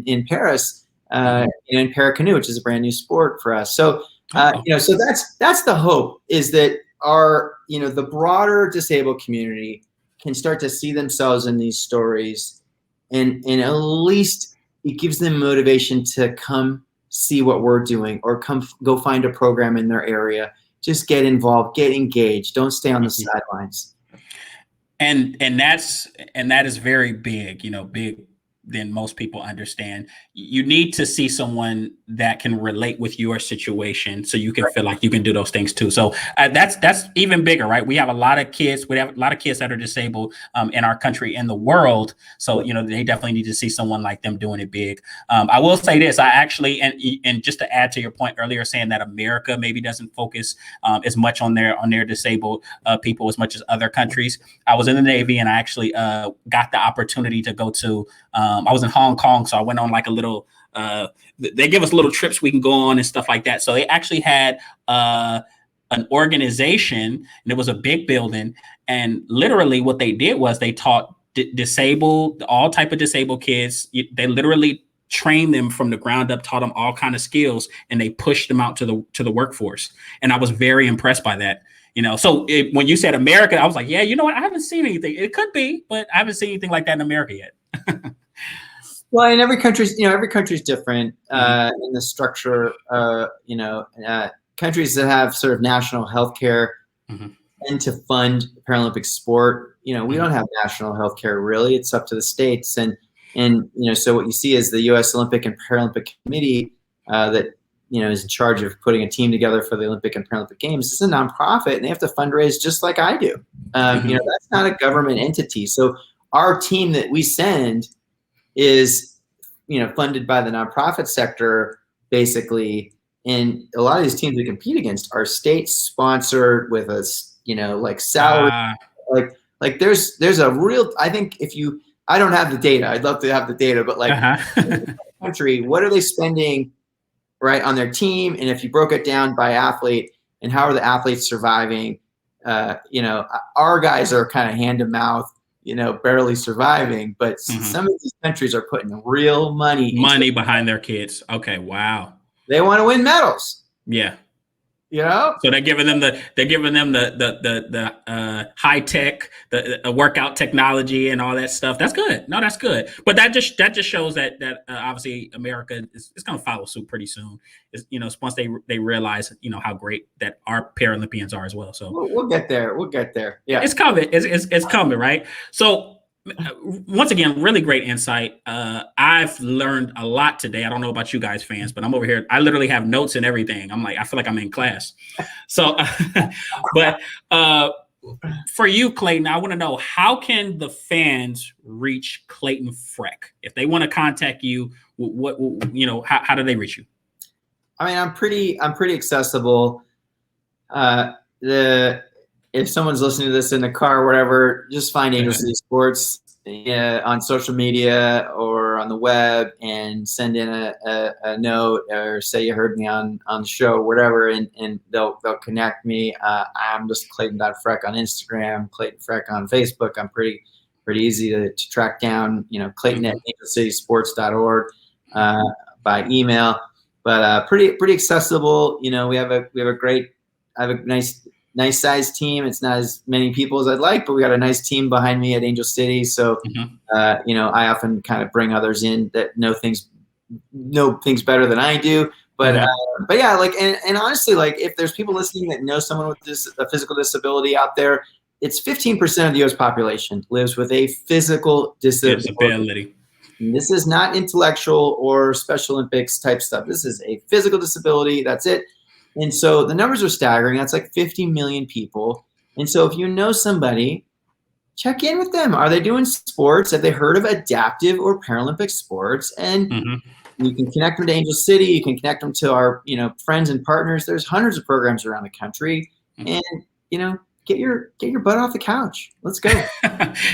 in Paris, in para canoe, which is a brand new sport for us. So, so that's the hope, is that our, the broader disabled community can start to see themselves in these stories, and at least it gives them motivation to come see what we're doing, or go find a program in their area. Just get involved, get engaged. Don't stay on the sidelines. And that is very big, big than most people understand. You need to see someone that can relate with your situation, so you can feel like you can do those things too. So that's even bigger, right? We have a lot of kids. We have a lot of kids that are disabled in our country and the world. So they definitely need to see someone like them doing it big. I will say this: I actually, and just to add to your point earlier, saying that America maybe doesn't focus as much on their disabled people as much as other countries. I was in the Navy, and I actually got the opportunity to go to. I was in Hong Kong, so I went on like a little. They give us little trips we can go on and stuff like that. So they actually had an organization, and it was a big building. And literally, what they did was they taught all type of disabled kids. They literally trained them from the ground up, taught them all kind of skills, and they pushed them out to the workforce. And I was very impressed by that. So when you said America, I was like, yeah, you know what? I haven't seen anything. It could be, but I haven't seen anything like that in America yet. Well, in every country's different in the structure. Countries that have sort of national health care tend to fund Paralympic sport. We don't have national health care, really. It's up to the states. And so what you see is the U.S. Olympic and Paralympic Committee that is in charge of putting a team together for the Olympic and Paralympic Games. It's a nonprofit, and they have to fundraise just like I do. That's not a government entity. So our team that we send is, funded by the nonprofit sector, basically. And a lot of these teams we compete against are state sponsored with like salary. Like there's a real, I think I don't have the data. I'd love to have the data, but country, what are they spending right on their team? And if you broke it down by athlete, and how are the athletes surviving? Our guys are kind of hand to mouth, barely surviving, but some of these countries are putting real money behind their kids. Okay. Wow. They want to win medals. Yeah. So they're giving them the high tech, the workout technology and all that stuff. That's good. No, that's good. But that just shows that obviously America is going to follow suit pretty soon. Once they realize how great that our Paralympians are as well. So we'll get there. Yeah, it's coming. It's coming, right? So. Once again, really great insight. I've learned a lot today. I don't know about you guys, fans, but I'm over here. I literally have notes and everything. I feel like I'm in class. So, but for you, Clayton, I want to know, how can the fans reach Clayton Freck if they want to contact you? How do they reach you? I'm pretty accessible. If someone's listening to this in the car or whatever, just find Angel City Sports on social media or on the web, and send in a note, or say you heard me on the show or whatever, and they'll connect me. I'm just Clayton.Freck on Instagram, Clayton Freck on Facebook. I'm pretty easy to track down. Clayton at angelcitysports.org by email, but pretty accessible. I have a nice sized team. It's not as many people as I'd like, but we got a nice team behind me at Angel City. So, I often kind of bring others in that know things better than I do. But yeah, and honestly, if there's people listening that know someone with a physical disability out there, it's 15% of the U.S. population lives with a physical disability. And this is not intellectual or Special Olympics type stuff. This is a physical disability. That's it. And so the numbers are staggering. That's like 50 million people. And so if you know somebody, check in with them. Are they doing sports? Have they heard of adaptive or Paralympic sports? And you can connect them to Angel City. You can connect them to our, friends and partners. There's hundreds of programs around the country. And, get your butt off the couch. Let's go.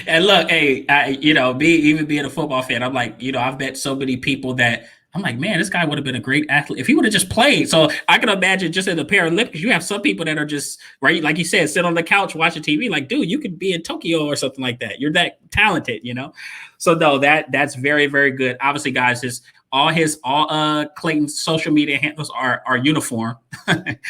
And look, hey, even being a football fan, I'm like, I've met so many people that I'm like, man, this guy would have been a great athlete if he would have just played. So I can imagine just in the Paralympics, you have some people that are just, right, like you said, sit on the couch watching TV. Like, dude, you could be in Tokyo or something like that. You're that talented, So no, that's very, very good. Obviously, guys, all Clayton's social media handles are uniform,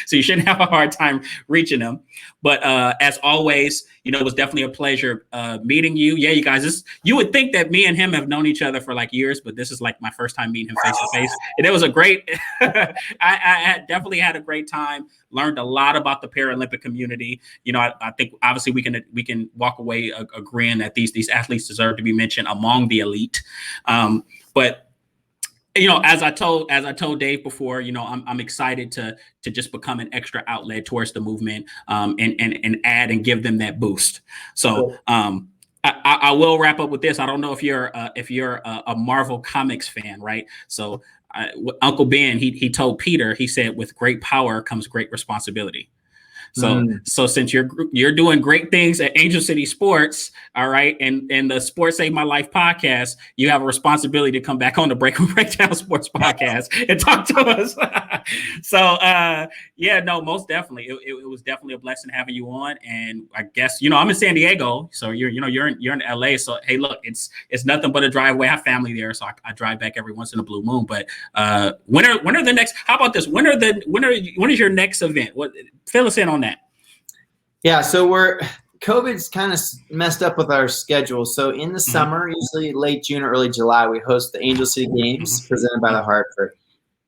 so you shouldn't have a hard time reaching them. But as always, it was definitely a pleasure meeting you. Yeah, you guys, you would think that me and him have known each other for like years, but this is like my first time meeting him face to face, and it was a great. I definitely had a great time. Learned a lot about the Paralympic community. I think obviously we can walk away agreeing that these athletes deserve to be mentioned among the elite. But as I told Dave before, I'm excited to just become an extra outlet towards the movement, and add and give them that boost. So I will wrap up with this. I don't know if you're a Marvel Comics fan, right? So Uncle Ben, he told Peter, he said, with great power comes great responsibility. So since you're doing great things at Angel City Sports, all right, and the Sports Save My Life podcast, you have a responsibility to come back on the Breakdown Sports podcast and talk to us. So most definitely, it was definitely a blessing having you on. And I guess I'm in San Diego, so you're in LA. So hey, look, it's nothing but a drive away. I have family there, so I drive back every once in a blue moon. But when are the next? How about this? When is your next event? Fill us in on that. Yeah, so COVID's kind of messed up with our schedule. So in the summer, usually late June or early July, we host the Angel City Games presented by the Hartford.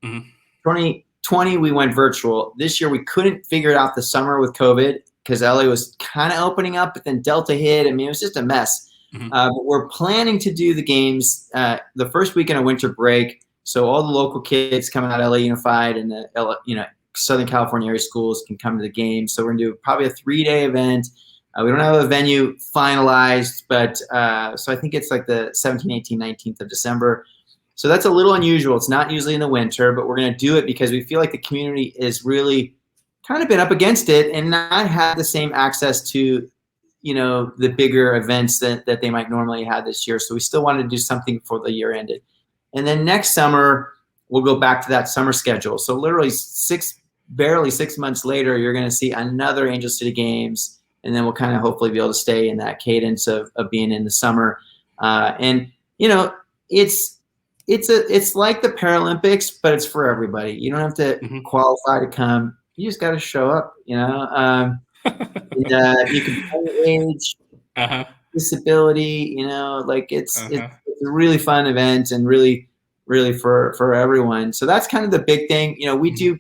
2020, we went virtual. This year, we couldn't figure it out the summer with COVID because LA was kind of opening up, but then Delta hit. I mean, it was just a mess. But we're planning to do the games the first weekend of winter break. So all the local kids coming out of LA Unified and the Southern California area schools can come to the game. So we're going to do probably a 3-day event. We don't have a venue finalized, but so I think it's like the 17th, 18th, 19th of December. So that's a little unusual. It's not usually in the winter, but we're going to do it because we feel like the community is really kind of been up against it and not had the same access to, the bigger events that they might normally have this year. So we still wanted to do something before the year ended. And then next summer, we'll go back to that summer schedule. So literally barely 6 months later, you're going to see another Angel City Games, and then we'll kind of hopefully be able to stay in that cadence of being in the summer. It's like the Paralympics, but it's for everybody. You don't have to qualify to come. You just got to show up. You can be age, disability. It's a really fun event and really for everyone. So that's kind of the big thing. We do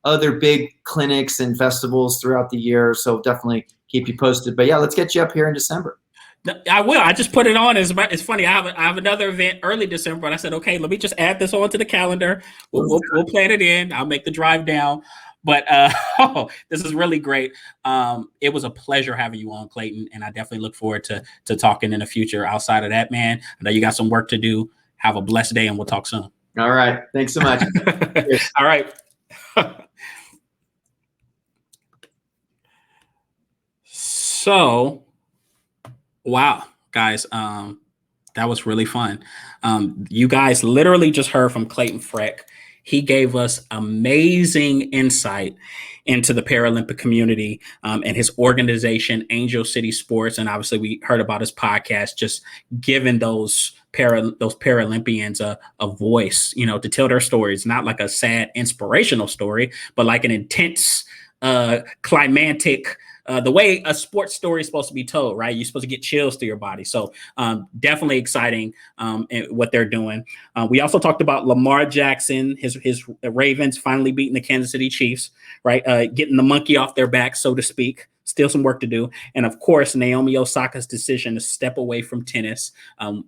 other big clinics and festivals throughout the year. So definitely keep you posted. But yeah, let's get you up here in December. I will. I just put it on. It's funny. I have another event early December, but I said, okay, let me just add this on to the calendar. We'll plan it in. I'll make the drive down. But this is really great. It was a pleasure having you on, Clayton, and I definitely look forward to talking in the future. Outside of that, man, I know you got some work to do. Have a blessed day, and we'll talk soon. All right. Thanks so much. All right. So, wow, guys, that was really fun. You guys literally just heard from Clayton Freck. He gave us amazing insight into the Paralympic community and his organization, Angel City Sports. And obviously we heard about his podcast, just giving those Paralympians a voice, to tell their stories, not like a sad inspirational story, but like an intense, climatic, the way a sports story is supposed to be told, right? You're supposed to get chills through your body. So definitely exciting what they're doing. We also talked about Lamar Jackson, his Ravens finally beating the Kansas City Chiefs, right? Getting the monkey off their back, so to speak. Still some work to do. And of course, Naomi Osaka's decision to step away from tennis.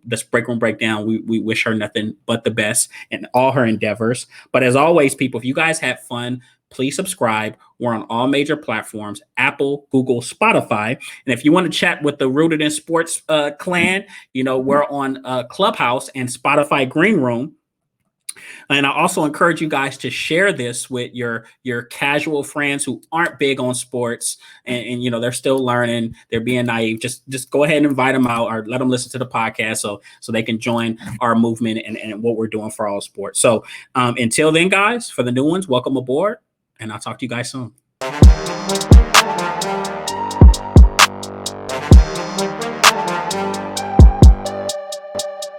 This breakdown, we wish her nothing but the best in all her endeavors. But as always, people, if you guys had fun, please subscribe. We're on all major platforms, Apple, Google, Spotify. And if you want to chat with the Rooted in Sports clan, we're on Clubhouse and Spotify Green Room. And I also encourage you guys to share this with your casual friends who aren't big on sports and you know, they're still learning, they're being naive. Just go ahead and invite them out or let them listen to the podcast so they can join our movement and what we're doing for all sports. So until then, guys, for the new ones, welcome aboard, and I'll talk to you guys soon.